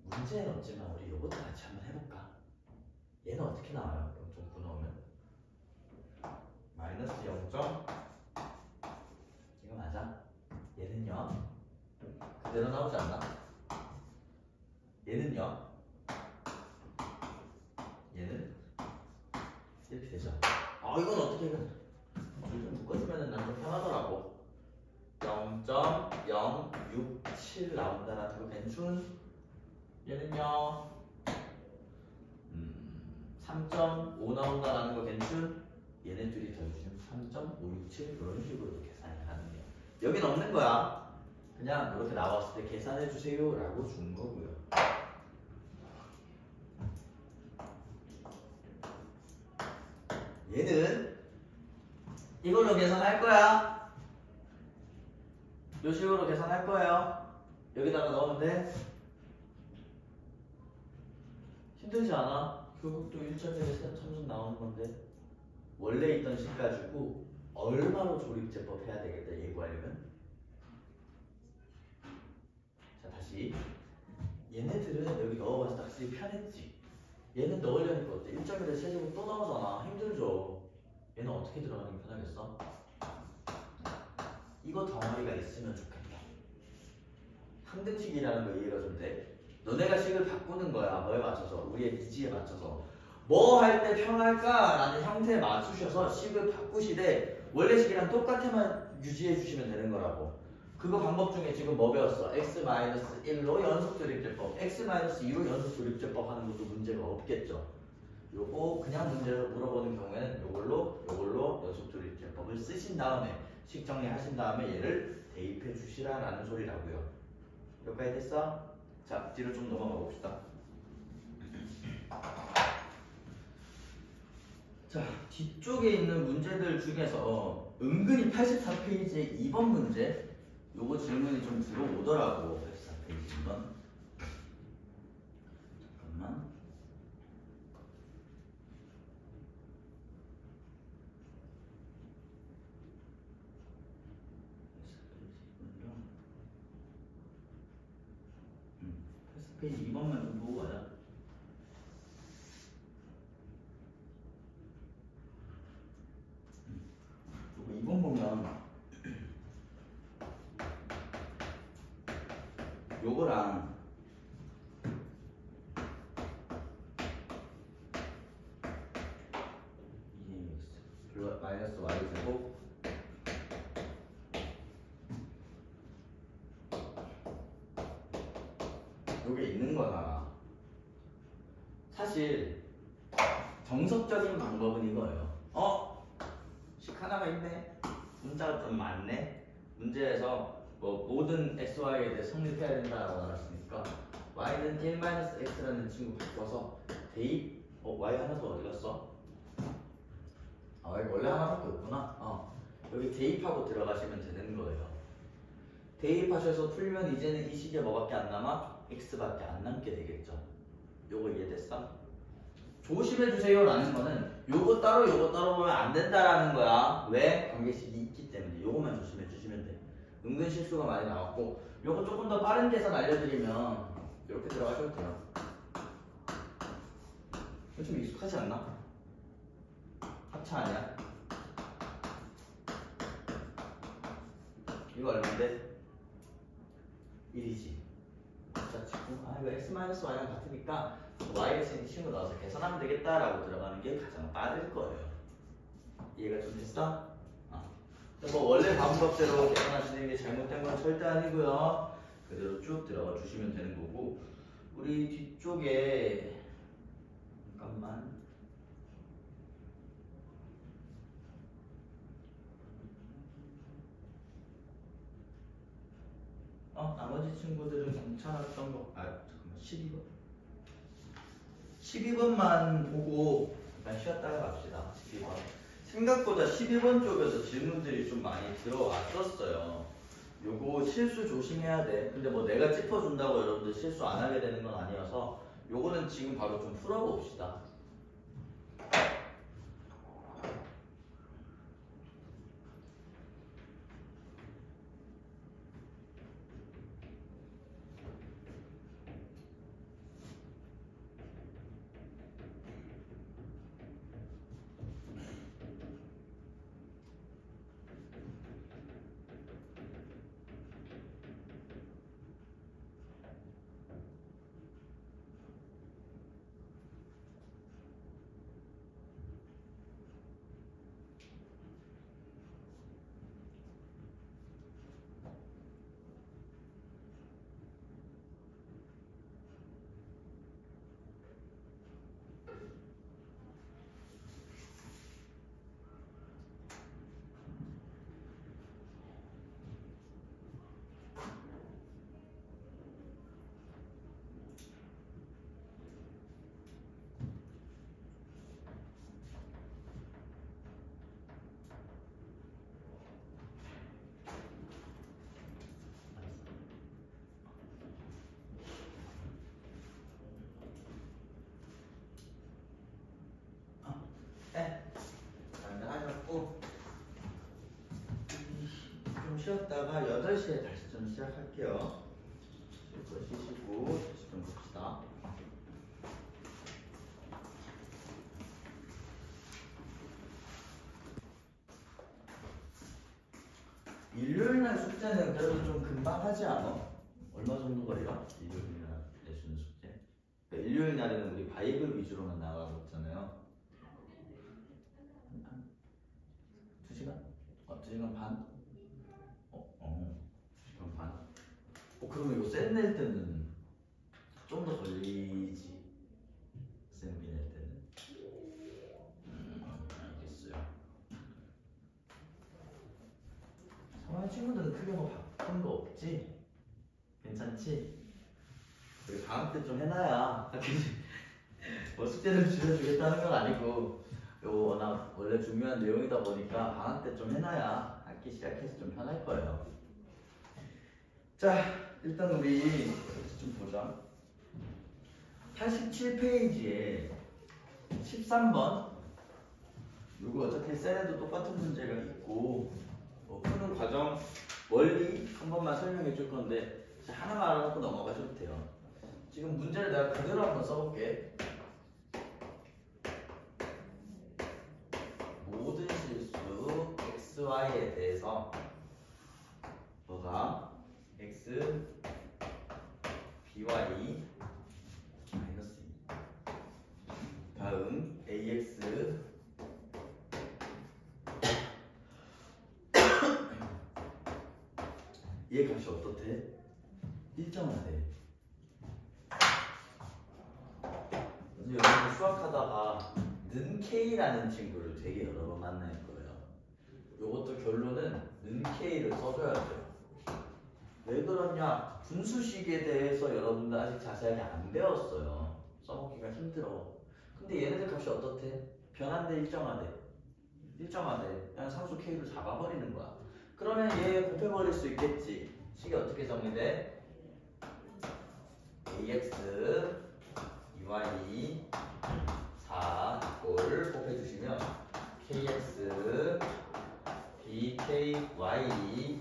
문제는 없지만 우리 요것도 같이 한번 해볼까? 얘는 어떻게 나와요? 0.9 넣으면 마이너스 0. 이거 맞아? 얘는요? 그대로 나오지 않나? 얘는요? 얘는? 이렇게 되죠. 아 이건 어떻게 해? 좀 묶어주면 난 좀 편하더라고. 0.067 나온다라는 거 괜춘? 얘는요 3.5 나온다라는 거 괜춘? 얘네 둘이 더해주면 3.567 이런 식으로도 계산이 가능해요. 여긴 없는 거야. 그냥 이렇게 나왔을 때 계산해주세요 라고 준 거고요. 얘는 이걸로 계산할 거야. 이 식으로 계산할 거예요. 여기다가 넣으면 돼. 힘들지 않아? 결국 또 1.1에서 점점 나오는 건데 원래 있던 식 가지고 얼마로 조립제법 해야 되겠다 예고하려면. 자 다시 얘네들은 여기 넣어봐서 딱 쓰기 편했지. 얘는 넣으려니까 어때? 1.1에 세제곱 또 나오잖아. 힘들죠. 얘는 어떻게 들어가는 게 편하겠어? 이거 덩어리가 있으면 좋겠다. 항등식이라는 거 이해가 좀 돼? 너네가 식을 바꾸는 거야. 뭐에 맞춰서? 우리의 니즈에 맞춰서. 뭐 할 때 편할까? 라는 형태에 맞추셔서 식을 바꾸시되 원래 식이랑 똑같게만 유지해 주시면 되는 거라고. 그거 방법 중에 지금 뭐 배웠어? x-1로 연속 조립제법, x-2로 연속 조립제법 하는 것도 문제가 없겠죠. 요거 그냥 문제로 물어보는 경우에는 요걸로 연속조립제법을 쓰신 다음에 식 정리하신 다음에 얘를 대입해 주시라라는 소리라고요. 여기까지 됐어? 자, 뒤로 좀 넘어가 봅시다. 자, 뒤쪽에 있는 문제들 중에서 은근히 84페이지의 2번 문제 요거 질문이 좀 들어오더라고. 84페이지 2번. 잠깐만. 페이지 2번만 좀 보고 가자. 요거 2번 보면 요거랑 마이너스 y 제곱 요게 있는 거잖아. 사실 정석적인 방법은 이거예요. 식 하나가 있네. 문자가 좀 많네. 문제에서 뭐 모든 xy에 대해 성립해야 된다라고 나왔으니까 y는 1-x라는 친구 바꿔서 대입 y 하나 더 어디 갔어? 여기 원래 하나밖에 없구나. 여기 대입하고 들어가시면 되는 거예요. 대입하셔서 풀면 이제는 이 식에 뭐밖에 안 남아? x밖에 안 남게 되겠죠. 요거 이해됐어? 조심해주세요 라는 거는 요거 따로 보면 안 된다라는 거야. 왜? 관계식이 있기 때문에. 요거만 조심해 주시면 돼. 은근 실수가 많이 나왔고 요거 조금 더 빠른 계산 알려드리면 이렇게 들어가셔도 돼요. 이거 좀 익숙하지 않나? 합차 아니야? 이거 얼마인데? 1이지. 자, 지금 이거 x-y랑 같으니까 yx는 친구 넣어서 계산하면 되겠다라고 들어가는 게 가장 빠를 거예요. 이해가 좀 됐어? 뭐 원래 방법대로 계산하시는 게 잘못된 건 절대 아니고요. 그대로 쭉 들어가 주시면 되는 거고 우리 뒤쪽에 잠깐만 나머지 친구들은 괜찮았던 거 잠깐만 12번 12번만 보고 일단 쉬었다가 갑시다. 12번 생각보다 12번 쪽에서 질문들이 좀 많이 들어왔었어요. 요거 실수 조심해야 돼. 근데 뭐 내가 짚어준다고 여러분들 실수 안 하게 되는 건 아니어서 요거는 지금 바로 좀 풀어봅시다. 하셨고 좀 쉬었다가 8시에 다시 좀 시작할게요. 쉬시고 다시 좀 봅시다. 일요일날 숙제는 그래도 좀 금방 하지 않아? 얼마 정도 걸려? 일요일날 내주는 숙제? 그러니까 일요일 날에는 우리 바이블 위주로만 나가고 있잖아요. 2시간? 2시간 반? 2시간 반? 그러면 이거 쌤 낼 때는 좀 더 걸리지? 쌤비 낼 때는? 친구들은 크게 뭐 바쁜 거 없지? 괜찮지? 우리 방학 때 좀 해놔야 뭐 숙제를 줄여주겠다는 건 아니고 이거 워낙 원래 중요한 내용이다 보니까 방학 때 좀 해놔야 학기 시작해서 좀 편할 거예요. 자, 일단 우리 좀 보자. 87페이지에 13번 이거 어차피 셀에도 똑같은 문제가 있고 뭐 푸는 과정 원리 한 번만 설명해 줄 건데 하나만 알아놓고 넘어가셔도 돼요. 지금 문제를 내가 그대로 한번 써볼게. 모든 실수 xy에 대해서 뭐가 x by 마이너스 2 다음 ax 얘 값이 어떻대? 일정하대. 그래서 여러분 수학하다가 는 k라는 친구를 되게 여러 번 만날 거예요. 이것도 결론은 는 k를 써줘야 돼요. 왜 그러냐? 분수식에 대해서 여러분들 아직 자세하게 안 배웠어요. 써먹기가 힘들어. 근데 얘네들 값이 어떻대? 변한대, 일정하대? 일정하대. 그냥 상수 k를 잡아버리는 거야. 그러면 얘 곱해버릴 수 있겠지. 식이 어떻게 정리돼? ax, ey, 4 꼴 곱해주시면 kx, bky,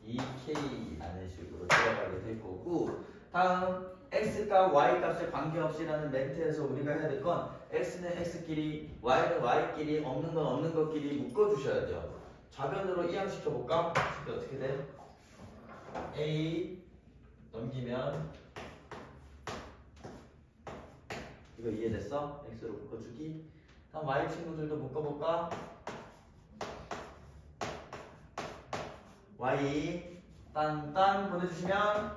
2k라는 식으로 들어가게 될 거고 다음 x값 y값에 관계없이라는 멘트에서 우리가 해야 될 건 x는 x끼리 y는 y끼리 없는 건 없는 것끼리 묶어주셔야 돼요. 좌변으로 이항시켜볼까? 이게 어떻게 돼? a 넘기면 이거 이해됐어? x로 묶어주기. 다음 y 친구들도 묶어볼까? y 딴딴 보내주시면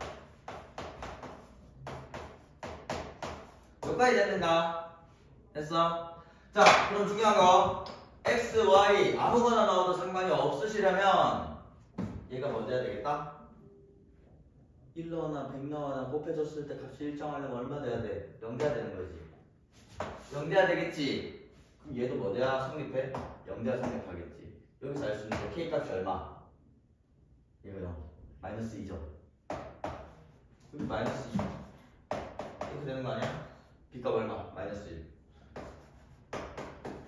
여기까지 됐는가? 됐어? 자, 그럼 중요한 거 x, y 아무거나 넣어도 상관이 없으시려면 얘가 뭐 돼야 되겠다? 1 넣거나 100 넣거나 곱해줬을 때 값이 일정하려면 얼마 돼야 돼? 0 돼야 되는 거지. 0 돼야 되겠지? 그럼 얘도 뭐 돼야 성립해? 0 돼야 성립하겠지. 여기서 알 수 있는 게 k 값이 얼마? 얘가 0 마이너스 2죠. 여기 마이너스 2 이렇게 되는 거 아니야? b값 얼마? 마이너스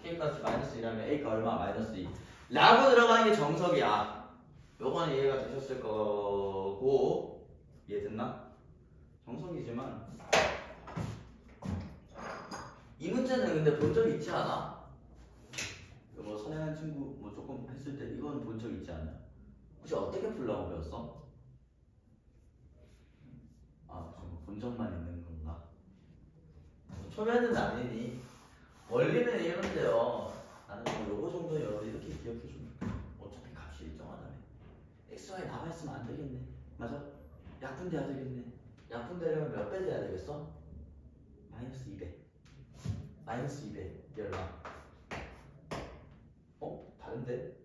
1 k값이 마이너스 1이라면 a값 얼마? 마이너스 2 라고 들어가는 게 정석이야. 요건 이해가 되셨을 거고 이해됐나? 정석이지만 이 문제는 근데 본 적 있지 않아? 뭐 선행한 친구 뭐 조금 했을 때 이건 본 적 있지 않냐? 혹시 어떻게 풀라고 배웠어? 아 무슨 뭐 본 적만 있는 건가? 초면은 아니니 원리는 이런데요. 나는 뭐 요거 정도 여러분 이렇게 기억해주면 어차피 값이 일정하다며. xy 남아있으면 안 되겠네. 맞아? 약분돼야 되겠네. 약분되려면 몇 배 돼야 되겠어? 마이너스 2배. 마이너스 2배. 이 얼마? 어? 다른데?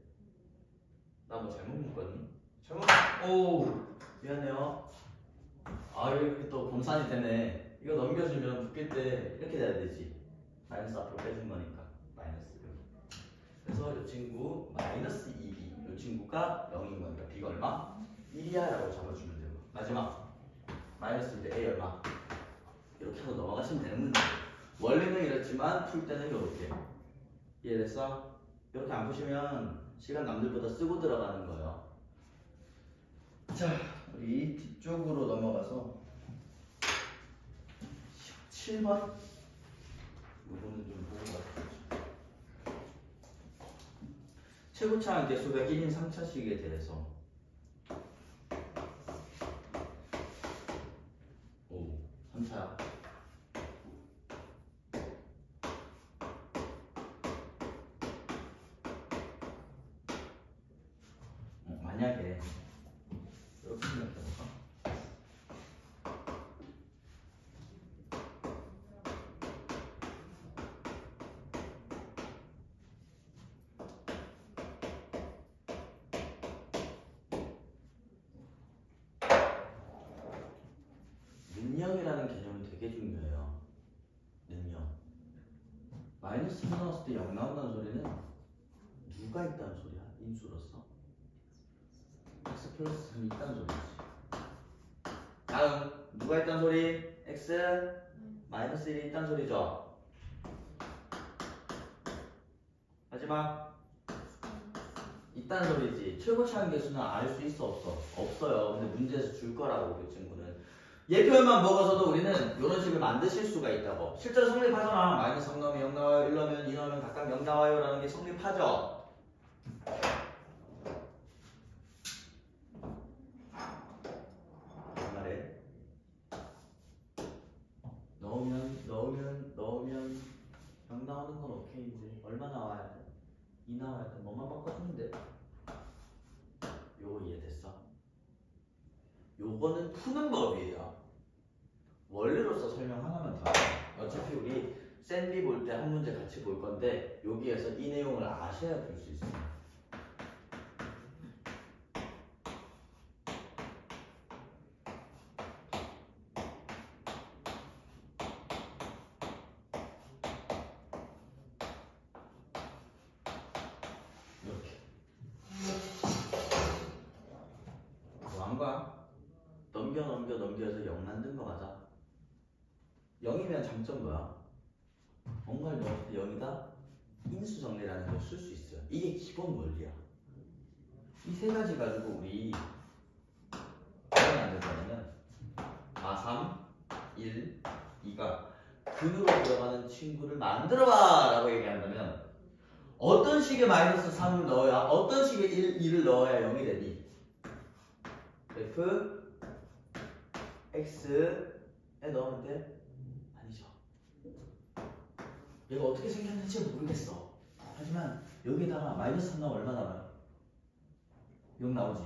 나 뭐 잘못 묶었니? 잘못. 오 미안해요. 아 여기 또 검산이 되네. 이거 넘겨주면 묶일 때 이렇게 돼야 되지. 마이너스 앞으로 빼준 거니까 마이너스. 그래서 이 친구 마이너스 2b. 이 친구가 0인 거니까 b가 얼마? 1이야 라고 잡아주면 돼요. 마지막 마이너스 2배 a 얼마? 이렇게 하고 넘어가시면 되는 문제. 원리는 이렇지만 풀 때는 이렇게. 이해됐어? 이렇게 안 푸시면 시간 남들보다 쓰고 들어가는 거예요. 자, 우리 뒤쪽으로 넘어가서 17번 이거는 좀 보고 가자. 최고차항 개수가 1인 3차식에 대해서 오, 3차 만약에 이렇게 생각해볼까? 마이너스 3 나왔을 때 0 나온다는 소리는 누가 있다는 소리야? 인수로서 x 플러스 3이 있다는 소리지. 다음 누가 있다는 소리? x 마이너스 1이 있다는 소리죠. 마지막 있다는 소리지. 최고차항 계수는 알 수 있어 없어? 없어요. 근데 문제에서 줄 거라고 그 친구는. 얘 표현만 먹어서도 우리는 이런 식을 만드실 수가 있다고. 실제로 성립하잖아. 마이너스 3 넣으면 0 나와요. 1 넣으면 2 넣으면 각각 0 나와요. 라는 게 성립하죠. 그 말에 넣으면 0 나오는 건 오케이인데 얼마 나와야 돼? 2 나와야 돼. 뭐만 바꿔주면 돼. 요거 이해됐어? 요거는 푸는 법이에요. 원리로서 설명 하나만 더. 어차피 우리 샌비 볼 때 한 문제 같이 볼 건데 여기에서 이 내용을 아셔야 볼 수 있어요. 이렇게. 뭐 한 거야? 넘겨서 0 만든 거 맞아? 0이면 장점 뭐야? 뭔가를 넣었을 때 0이다? 인수 정리라는 걸 쓸 수 있어요. 이게 기본 원리야. 이 세 가지 가지고 우리 어떻게 만들자면 3, 1, 2가 근으로 들어가는 친구를 만들어봐 라고 얘기한다면 어떤 식의 마이너스 3을 넣어야 어떤 식의 2를 넣어야 0이 되니? f x에 넣으면 돼? 아니죠. 얘가 어떻게 생겼는지 모르겠어. 하지만 여기다가 마이너스 3 나오면 얼마 나와요? 0 나오지.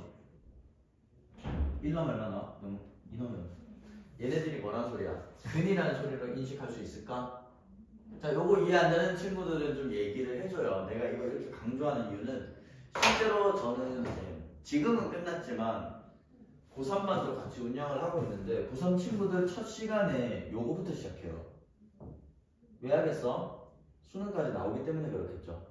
1 넣으면 얼마 나와? 0, 2 넣으면 얘네들이 뭐라는 소리야? 근이라는 소리로 인식할 수 있을까? 자, 요거 이해 안 되는 친구들은 좀 얘기를 해줘요. 내가 이걸 이렇게 강조하는 이유는 실제로 저는 이제 지금은 끝났지만 고3반도 같이 운영을 하고 있는데 고3 친구들 첫 시간에 요거부터 시작해요. 왜 하겠어? 수능까지 나오기 때문에 그렇겠죠.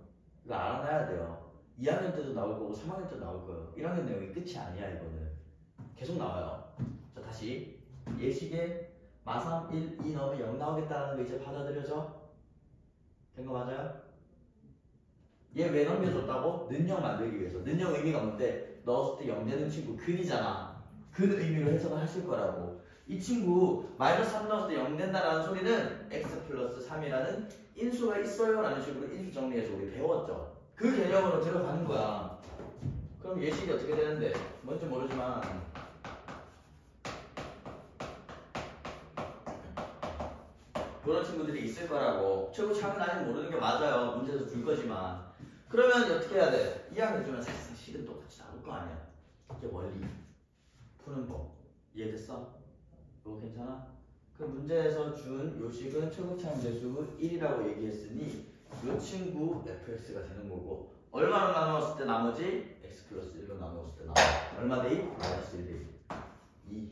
이거 알아놔야 돼요. 2학년 때도 나올 거고 3학년 때도 나올 거예요. 1학년 내용이 끝이 아니야. 이거는 계속 나와요. 자, 다시 예식에 마3, 1, 2 넣으면 0 나오겠다는 거 이제 받아들여져? 된 거 맞아요? 얘 왜 넘겨줬다고? 능력 만들기 위해서. 능력 의미가 뭔데? 넣었을 때 0 되는 친구 근이잖아. 근 의미로 해석을 하실 거라고. 이 친구 마이너스 3 넣었을 때 0 된다라는 소리는 x 플러스 3이라는 인수가 있어요 라는 식으로 인수 정리해서 우리 배웠죠. 그 개념으로 들어가는 거야. 그럼 예식이 어떻게 되는데? 뭔지 모르지만 그런 친구들이 있을 거라고. 최고 차는 아직 모르는 게 맞아요. 문제에서 줄 거지만. 그러면 어떻게 해야 돼? 2학년 주면 사실상 식은 똑같이 나올 거 아니야. 이게 원리. 푸는 법. 이해됐어? 이거 괜찮아? 그 문제에서 준 요식은 최고차항 대수 1이라고 얘기했으니 이 친구 fx가 되는 거고 얼마로 나누었을 때 나머지? x 플러스 1로 나누었을 때 나머지 얼마 대 2? 마이너스 1 대 2 2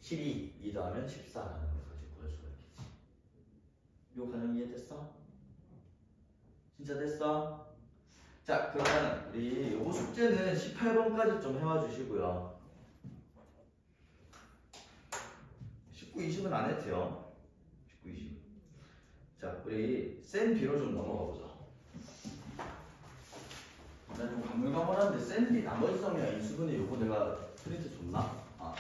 12, 2 더하면 14라는 것까지 구할 수가 있겠지. 요 가정 이해됐어? 진짜 됐어? 자, 그러면 우리 요거 숙제는 18번까지 좀 해와 주시고요. 19, 20은 안 해도 돼요. 19, 20. 자, 우리 센 B로 좀 넘어가 보자. 난 좀 가물가물한데 센 B 나머지 성이야 인수분해 요거 내가 프린트 줬나? 아,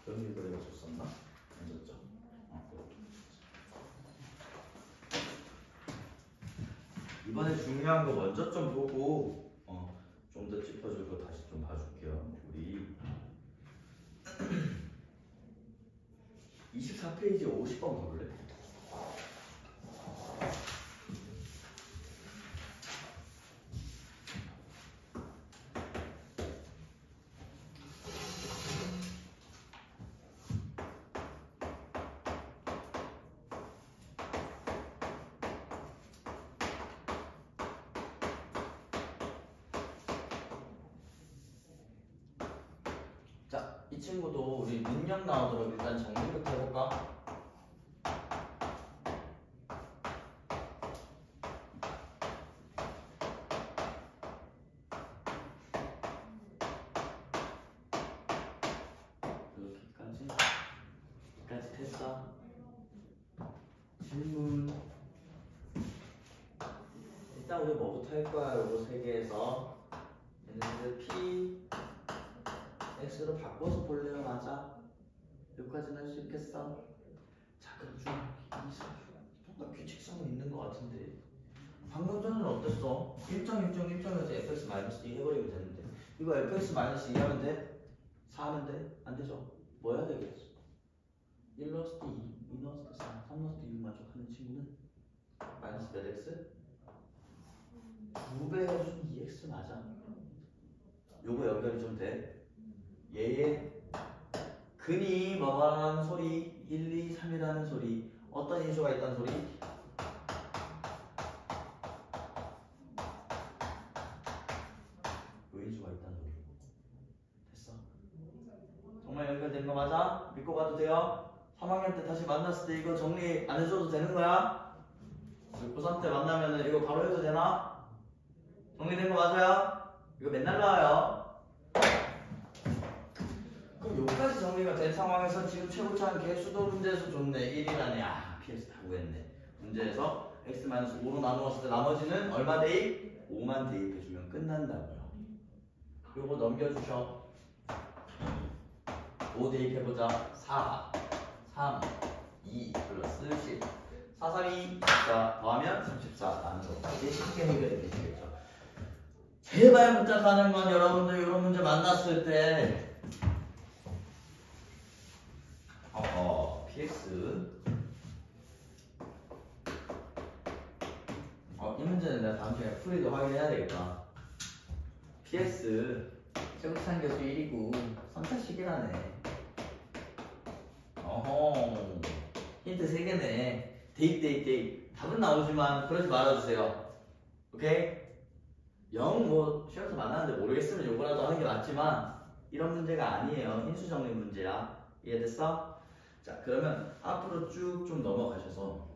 여기도 내가 줬었나? 안 줬죠? 이번에 중요한 거 먼저 좀 보고 좀 더 짚어줄 거 다시 좀 봐줄게요. 우리 24페이지 50번 볼래? 자, 이 친구도 우리 능력 나오도록 일단 정리부터 해볼까? 질문. 일단 우리 뭐부터 할 거야? 요거 세 개에서 얘네들 P, X로 바꿔서 볼래요? 맞아? 여기까지는 할 수 있겠어? 자, 그럼 좀 뭔가 규칙성은 있는 것 같은데 방금 전에는 어땠어? 1.1.1.에서 fx-2 해버리면 되는데 이거 fx-2 하면 돼? 4 하면 돼? 안 되죠? 뭐 해야 되겠어? 1 넣었을 때 2, 2 넣었을 때 4, 3 넣었을 때 6 만족하는 친구는 마이너스 몇 x? 2배 해준 2x 맞아. 요거 연결이 좀 돼. 얘의 근이 뭐라는 소리 1, 2, 3이라는 소리 어떤 인수가 있다는 소리? 요 인수가 있다는 소리. 됐어. 정말 연결된 거 맞아? 믿고 가도 돼요? 3학년 때 다시 만났을 때 이거 정리 안 해줘도 되는 거야? 고3 때 만나면은 이거 바로 해도 되나? 정리된 거 맞아요? 이거 맨날 나와요. 그럼 여기까지 정리가 된 상황에서 지금 최고차는 개수도 문제에서 좋네. 1이라네. 아, PS 다 구했네. 문제에서 x-5로 나누었을 때 나머지는 얼마 대입? 5만 대입해주면 끝난다고요. 요거 넘겨주셔. 5 대입해보자. 4, 3, 2 플러스 10 4, 3, 2, 14 더하면 34 라는 것까지 쉽게 해결이 되시겠죠. 제발 문자 가는 건 여러분들 이런 문제 만났을 때 px 이 문제는 내가 다음 시간에 풀이도 확인해야 되겠다. px 최고차는 개수 1이고 3차식이라네. 어허 힌트 3개네. 대입 답은 나오지만 그러지 말아주세요. 오케이? 영 뭐 시험에서 만나는데 모르겠으면 요거라도 하는 게 맞지만 이런 문제가 아니에요. 인수정리 문제야. 이해됐어? 자 그러면 앞으로 쭉 좀 넘어가셔서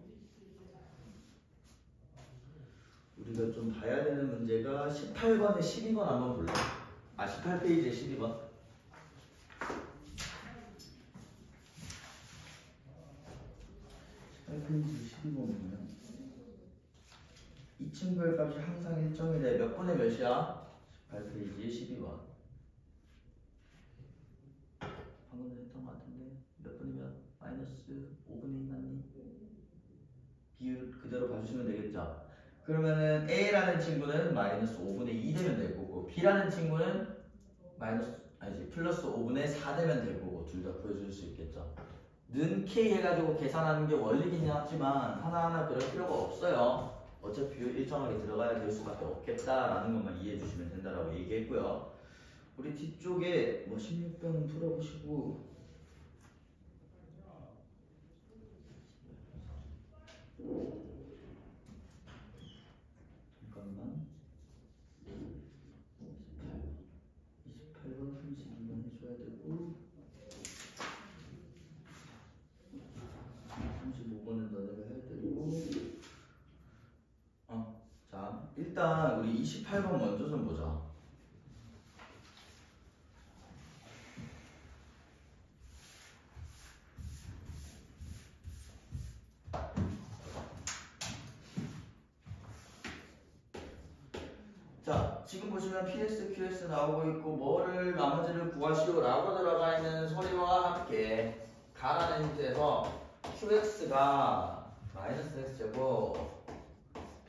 우리가 좀 봐야 되는 문제가 18번에 12번 한번 볼래? 18페이지에 12번. 18페이지 12번 보면 이 친구의 값이 항상 일정이래. 몇 분의 몇이야? 18페이지 12번. 방금 전에 했던 것 같은데 몇 분의 몇? 마이너스 5분의 2 맞니? 비율 그대로 봐주시면 되겠죠? 그러면은 A라는 친구는 마이너스 5분의 2 되면 될 거고 B라는 친구는 플러스 5분의 4 되면 될 거고 둘 다 구해줄 수 있겠죠? 는 K 해가지고 계산하는 게 원리긴 하지만 하나하나 그럴 필요가 없어요. 어차피 비율 일정하게 들어가야 될 수밖에 없겠다라는 것만 이해해 주시면 된다라고 얘기했고요. 우리 뒤쪽에 뭐 16번 풀어보시고 잠깐만 28번 32번 해줘야 되고 35번은 너네가 해야 되고 자 일단 우리 28번 먼저 좀 보자. 자 지금 보시면 PS, QS 나오고 있고 뭐를 나머지를 구하시오 라고 들어가 있는 소리와 함께 가라는 힌트에서 QX가 마이너스 X제곱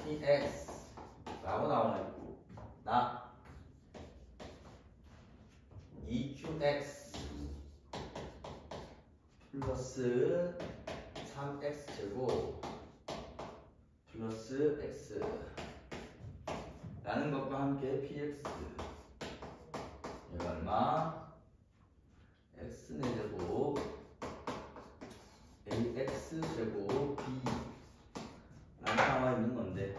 PX 라고 나와 있고 나 2QX 플러스 3X제곱 플러스 X 라는 것과 함께 PX 얘가 얼마? X제곱 AX제곱 B 라고 나와 있는 건데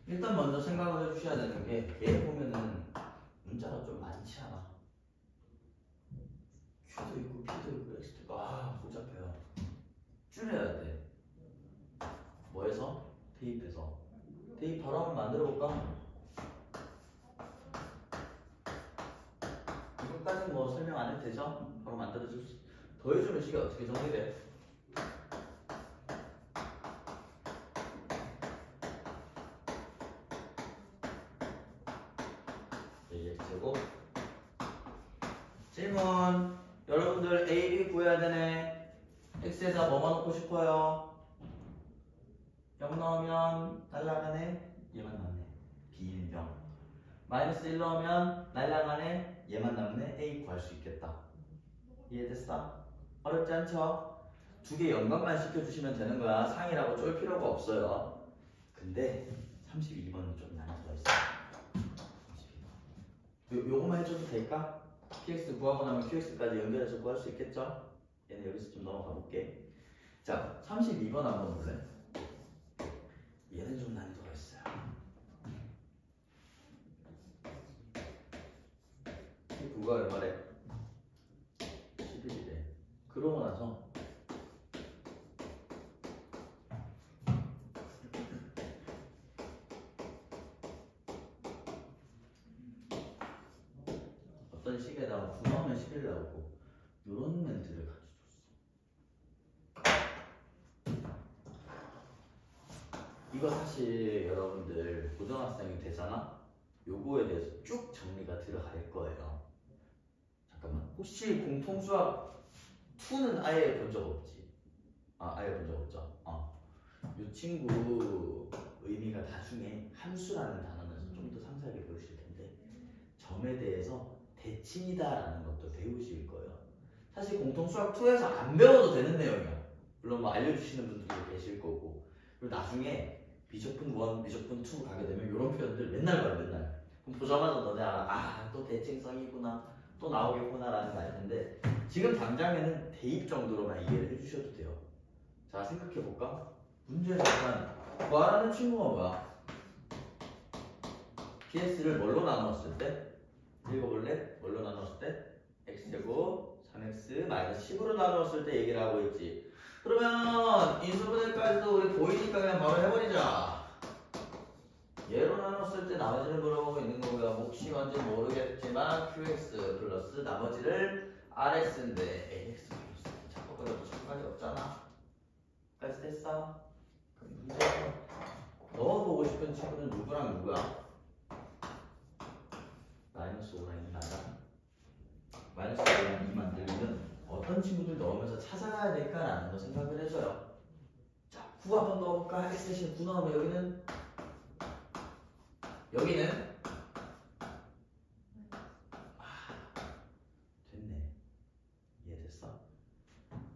일단 먼저 생각을 해주셔야 되는 게 얘 보면은 문자가 좀 많지 않아. Q도 있고 P도 있고 X도 있고 복잡해요. 줄여야 돼. 뭐해서? 대입해서. 대입 바로 한번 만들어 볼까? 이것까지는 뭐 설명 안 해도 되죠? 바로 만들어줄 수. 더해주는 식이 어떻게 정리돼? X제곱. 질문. 여러분들 A, B 구해야 되네. X에다 뭐만 넣고 싶어요? 0 넣으면 날라가네. 얘만 남네. 비일명. 마이너스 1 넣으면 날라가네. 얘만 남네. A 구할 수 있겠다. 이해됐어? 어렵지 않죠? 두 개 연관만 시켜주시면 되는 거야. 상이라고 쫄 필요가 없어요. 근데 32번은 좀 난이도가 있어. 32번. 요거만 해줘도 될까? PX 구하고 나면 QX까지 연결해서 구할 수 있겠죠? 얘는 여기서 좀 넘어가 볼게. 자, 32번 한번 볼래? 얘는 좀 난이도가 있어요. 9가 얼마래? 11이래. 그러고 나서 어떤 식에다가 9 넣으면 11 나오고 요런 멘트를 가르쳐줬어. 이거 사실 여러분들 고등학생이 되잖아? 요거에 대해서 쭉 정리가 들어갈 거예요. 잠깐만. 혹시 공통수학 2는 아예 본 적 없지? 아예 본 적 없죠? 요 친구 의미가 나중에 함수라는 단어는 좀 더 상세하게 배우실 텐데 점에 대해서 대칭이다라는 것도 배우실 거예요. 사실 공통수학 2에서 안 배워도 되는 내용이야. 물론 뭐 알려주시는 분들도 계실 거고. 그리고 나중에 미적분 1, 미적분 2 가게 되면 이런 표현들 맨날 봐요, 맨날. 그럼 보자마자 너네 알아. 또 대칭성이구나. 또 나오겠구나 라는 거 알 텐데 지금 당장에는 대입 정도로만 이해를 해주셔도 돼요. 자, 생각해볼까? 문제는 일단 구하라는 친구가 뭐야? PS를 뭘로 나누었을 때? 읽어볼래? 뭘로 나누었을 때? X제곱 3X 마이너스 10으로 나누었을 때 얘기를 하고 있지. 그러면 인수분해까지도 우리 보이니까 그냥 바로 해버리자. 얘로 나눴을 때 나머지를 물어보고 있는 거고요. 혹시 뭔지 모르겠지만 QX 플러스 나머지를 RX인데 AX 플러스 자꾸 그래도 상관이 없잖아. 까지 됐어? 그럼 문제에서 넣어보고 싶은 친구는 누구랑 누구야? 마이너스 5랑 2만다. 마이너스 5랑 2 만들면 어떤 친구들 넣으면서 찾아가야 될까라는 거 생각을 해줘요. 자, 9 한번 넣어볼까? X 대신 9 넣으면 여기는 됐네. 이해됐어?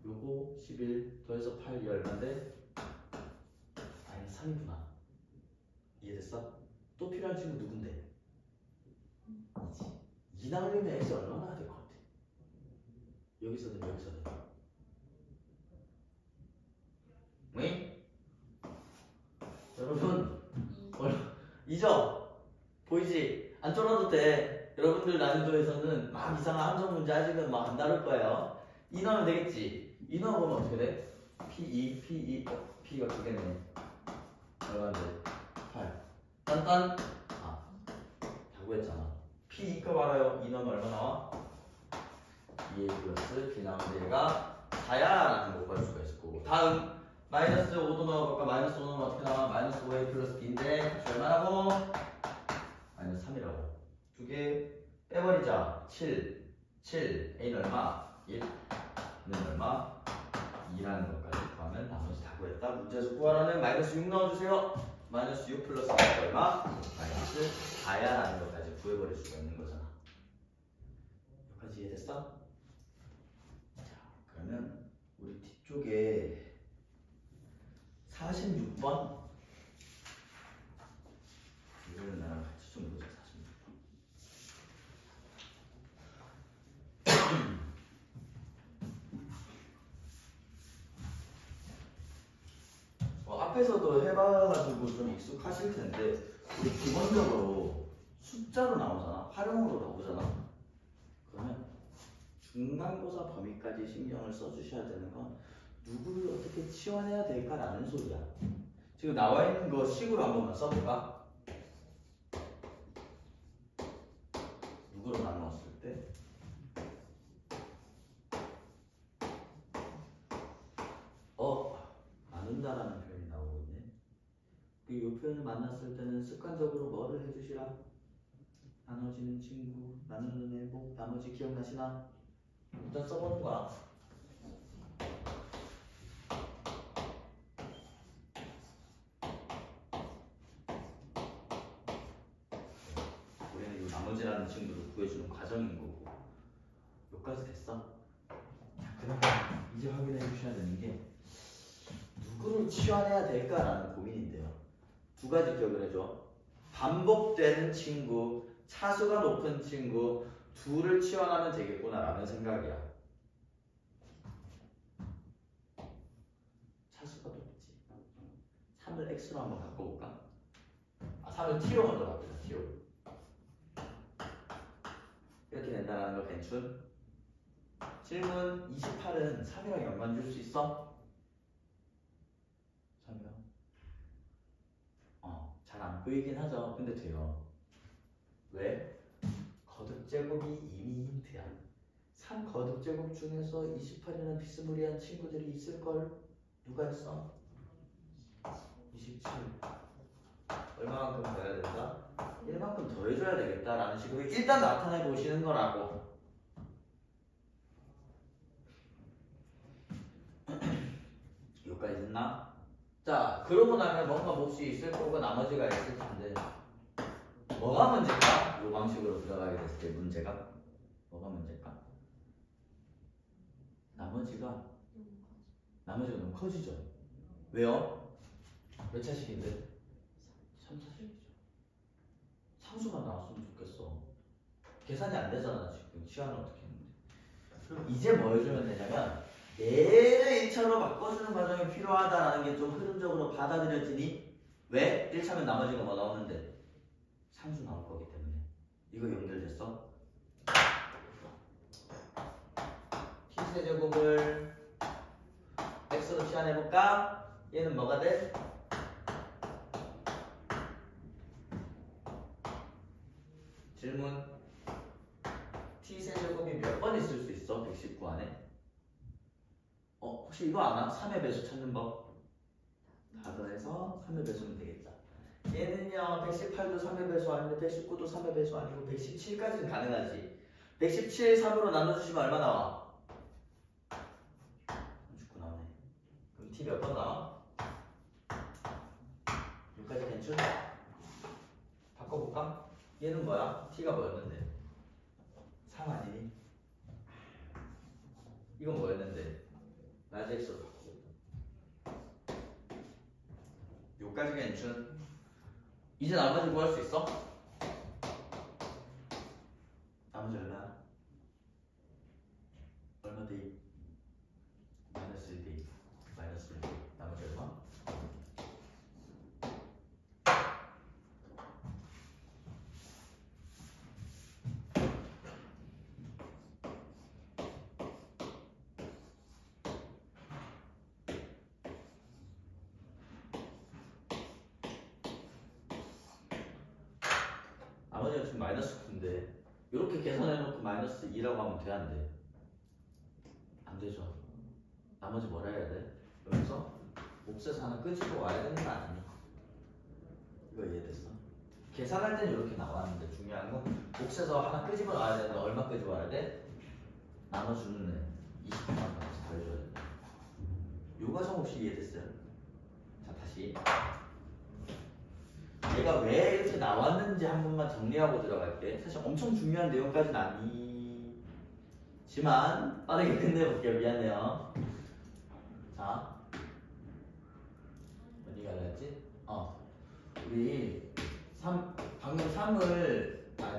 요거 11 더해서 8이 얼마인데? 마이너스 3이구나. 이해됐어? 또 필요한 친구 누군데? 2 나오려면 X 얼마나 될 것 같아? 여기서든 여기서든. 왜? 여러분 2죠? 보이지? 안 쫄아도 돼. 여러분들 난이도에서는 막 이상한 함정 문제 아직은 막 안 다룰 거예요. 2 넣으면 되겠지? 2 넣어보면 어떻게 돼? P2, P2, P가 2개네. 얼마인데? 8. 딴딴? 다 구했잖아. P2값 알아요? 2 넣으면 얼마 나와? 2A 플러스 B 나오는데 얘가 4야 라는 거 구할 수가 있을 거고. 다음 마이너스 5도 넣어볼까? 마이너스 5 넣으면 어떻게 나와? 마이너스 5A 플러스 B인데 얼마라고? 마이너스 3이라고. 두 개 빼버리자. 7 A는 얼마? 1 B는 얼마? 2라는 것까지 구하면 나머지 다 구했다. 문제에서 구하라는 마이너스 6 넣어주세요. 마이너스 6 플러스 6 얼마? 마이너스 4야 라는 것까지 구해버릴 수가 있는 거잖아. 여기까지 이해됐어? 자, 그러면 우리 뒤쪽에 46번 이거는 나랑 같이 좀 보자. 46번. 앞에서도 해봐가지고 좀 익숙하실 텐데 우리 기본적으로 숫자로 나오잖아. 활용으로 나오잖아. 그러면 중간고사 범위까지 신경을 써주셔야 되는 건 누구를 어떻게 치환해야 될까라는 소리야. 지금 나와 있는 거 식으로 한 번만 써볼까? 누구로 나누었을 때 나눈다라는 표현이 나오고 있네. 이 표현을 만났을 때는 습관적으로 뭐를 해주시라? 나눠지는 친구, 나누는 애복, 나머지 기억나시나? 일단 써보는 거야. 우리는 이 나머지라는 친구를 구해주는 과정인 거고. 여기까지 됐어? 자, 그럼 이제 확인해 주셔야 되는 게 누구를 치환해야 될까라는 고민인데요. 두 가지 기억을 해줘. 반복되는 친구, 차수가 높은 친구 둘을 치환하면 되겠구나라는 생각이야. 차수가 높지. 3을 x로 한번 바꿔볼까? 3을 t로 먼저 바꾸자. t로. 이렇게 된다는 거 괜춘? 질문 28은 3이랑 연관 줄 수 있어? 3이요? 잘 안 보이긴 하죠. 근데 돼요. 왜? 거듭제곱이 이미 힌트야. 3 거듭제곱 중에서 28이라는 비스무리한 친구들이 있을걸? 누가 있어? 27. 얼마만큼 더 해야 된다? 1만큼 더 해줘야 되겠다라는 식으로 일단 나타내 보시는 거라고. 여기까지 됐나? 자, 그러고 나면 뭔가 몫이 있을 거고 나머지가 있을 텐데 뭐가 문제일까? 이 방식으로 들어가게 됐을 때 문제가 뭐가 문제일까? 나머지가 너무 커지죠. 왜요? 몇 차식인데? 3차식이죠. 상수가 나왔으면 좋겠어. 계산이 안 되잖아 지금. 시간을 어떻게 했는데. 그럼 이제 뭐 해주면 되냐면 얘를 1차로 바꿔주는 과정이 필요하다라는 게 좀 흐름적으로 받아들여지니? 왜? 1차면 나머지가 뭐 나오는데? 상수 나올 거기 때문에. 이거 연결됐어? t세제곱을 x로 치환해볼까? 얘는 뭐가 돼? 질문. t세제곱이 몇 번 있을 수 있어? 119 안에? 혹시 이거 아나? 3의 배수 찾는 법? 다 더해서 3의 배수면 되겠다. 얘는요 118도 3의 배수 아니고 119도 3의 배수 아니고 117까지는 가능하지. 117 3으로 나눠주시면 얼마 나와? 39 나오네. 그럼 t 몇 번 나와? 여기까지 괜찮? 바꿔볼까? 얘는 뭐야? t가 뭐였는데? 3 아니니? 이건 뭐였는데? 라지 x로 바꾸고. 여기까지 괜찮? 이제 나머지 구할 수 있어? 나머지 얼마야? 얼마 돼? 마이너스 1돼. 마이너스 1돼. 나머지 얼마? 나머지가 지금 마이너스 9인데 이렇게 계산해놓고 마이너스 2라고 하면 돼? 안 돼? 안 되죠. 나머지 뭐라 해야 돼? 여기서 몫에서 하나 끄집어 와야 되는 거 아니니? 이거 이해됐어? 계산할 때는 이렇게 나왔는데 중요한 건 몫에서 하나 끄집어 놔야 되는데 얼마 끄집어 와야 돼? 나눠주는 애 20만 원씩 더해줘야 된다. 요 과정 혹시 이해됐어요? 자 다시 얘가 왜 이렇게 나왔는지 한 번만 정리하고 들어갈게. 사실 엄청 중요한 내용까지는 아니지만 빠르게 끝내볼게요. 미안해요. 자 어디 갈랬지? 우리 방금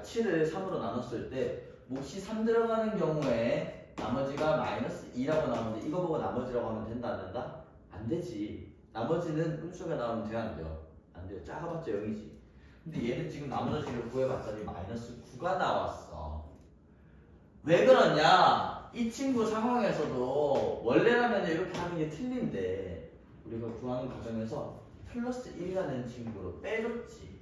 7을 3으로 나눴을 때 몫이 3 들어가는 경우에 나머지가 마이너스 2라고 나오는데 이거 보고 나머지라고 하면 된다 안 된다? 안 되지. 나머지는 음수가 나오면 돼요 안 돼요? 안 돼요. 작아봤자 0이지. 근데 얘는 지금 나머지를 구해봤더니 마이너스 9가 나왔어. 왜 그러냐? 이 친구 상황에서도 원래라면 이렇게 하는 게 틀린데 우리가 구하는 과정에서 플러스 1이라는 친구로 빼줬지.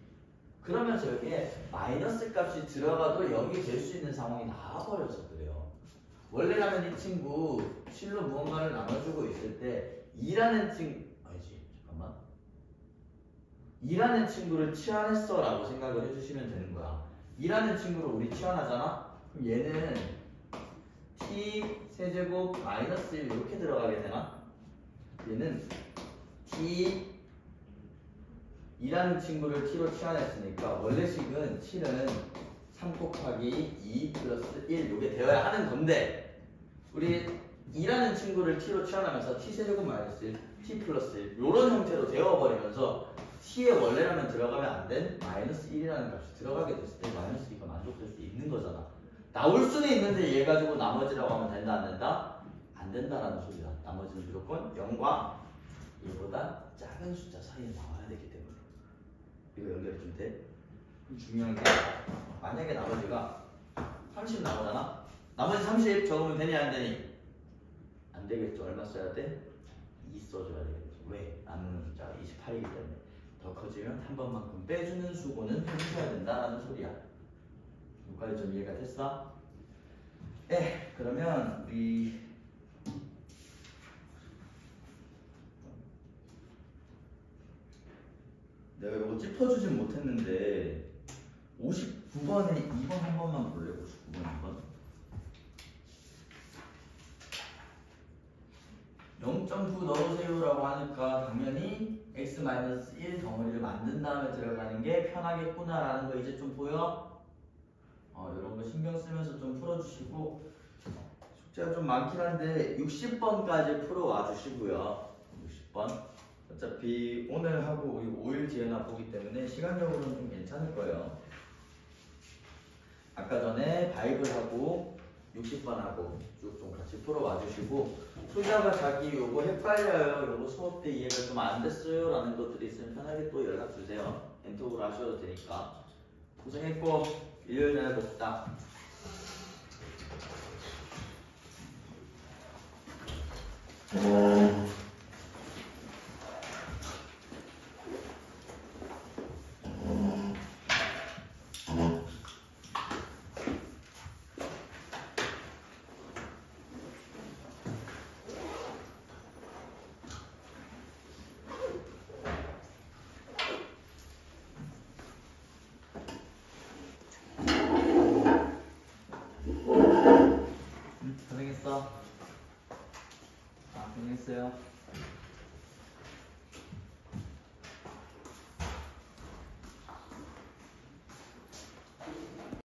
그러면서 여기에 마이너스 값이 들어가도 0이 될 수 있는 상황이 나와버려서 그래요. 원래라면 이 친구 실로 무언가를 나눠주고 있을 때 2라는 친구 2라는 친구를 치환했어 라고 생각을 해주시면 되는 거야. 2라는 친구를 우리 치환하잖아? 그럼 얘는 t 세제곱 마이너스 1 이렇게 들어가게 되나? 얘는 t 2라는 친구를 t로 치환했으니까 원래 식은 7은 3 곱하기 2 플러스 1 이게 되어야 하는 건데 우리 2라는 친구를 t로 치환하면서 t 세제곱 마이너스 1 t 플러스 1 이런 형태로 되어버리면서 t의 원래라면 들어가면 안 된 마이너스 1이라는 값이 들어가게 됐을 때 마이너스 2가 만족될 수 있는 거잖아. 나올 수는 있는데 얘 가지고 나머지라고 하면 된다 안 된다? 안 된다라는 소리야. 나머지는 무조건 0과 1보다 작은 숫자 사이에 나와야 되기 때문에 이거 연결이 좀 돼? 중요한 게 만약에 나머지가 30 나오잖아? 나머지 30 적으면 되니 안 되니? 안 되겠죠. 얼마 써야 돼? 2 써줘야 되겠죠. 왜? 남는 숫자가 28이기 때문에 더 커지면 한 번만큼 빼주는 수고는 해주셔야 된다라는 소리야. 여기까지 좀 이해가 됐어? 그러면 우리 내가 이거 짚어주진 못했는데 59번에 2번 한 번만 볼래? 59번 2번 0.9 넣으세요라고 하니까 당연히 x-1 덩어리를 만든 다음에 들어가는 게 편하겠구나라는 거 이제 좀 보여? 이런 거 신경 쓰면서 좀 풀어주시고 숙제가 좀 많긴 한데 60번까지 풀어와 주시고요. 60번 어차피 오늘 하고 5일 뒤에나 보기 때문에 시간적으로는 좀 괜찮을 거예요. 아까 전에 바이블하고 60번하고 쭉 좀 같이 풀어와 주시고 소자가 자기 요거 헷갈려요, 요거 수업 때 이해가 좀 안 됐어요 라는 것들이 있으면 편하게 또 연락 주세요. 엔톡으로 하셔도 되니까. 고생했고 일요일 날 봅시다. 고생했어. 고생했어요.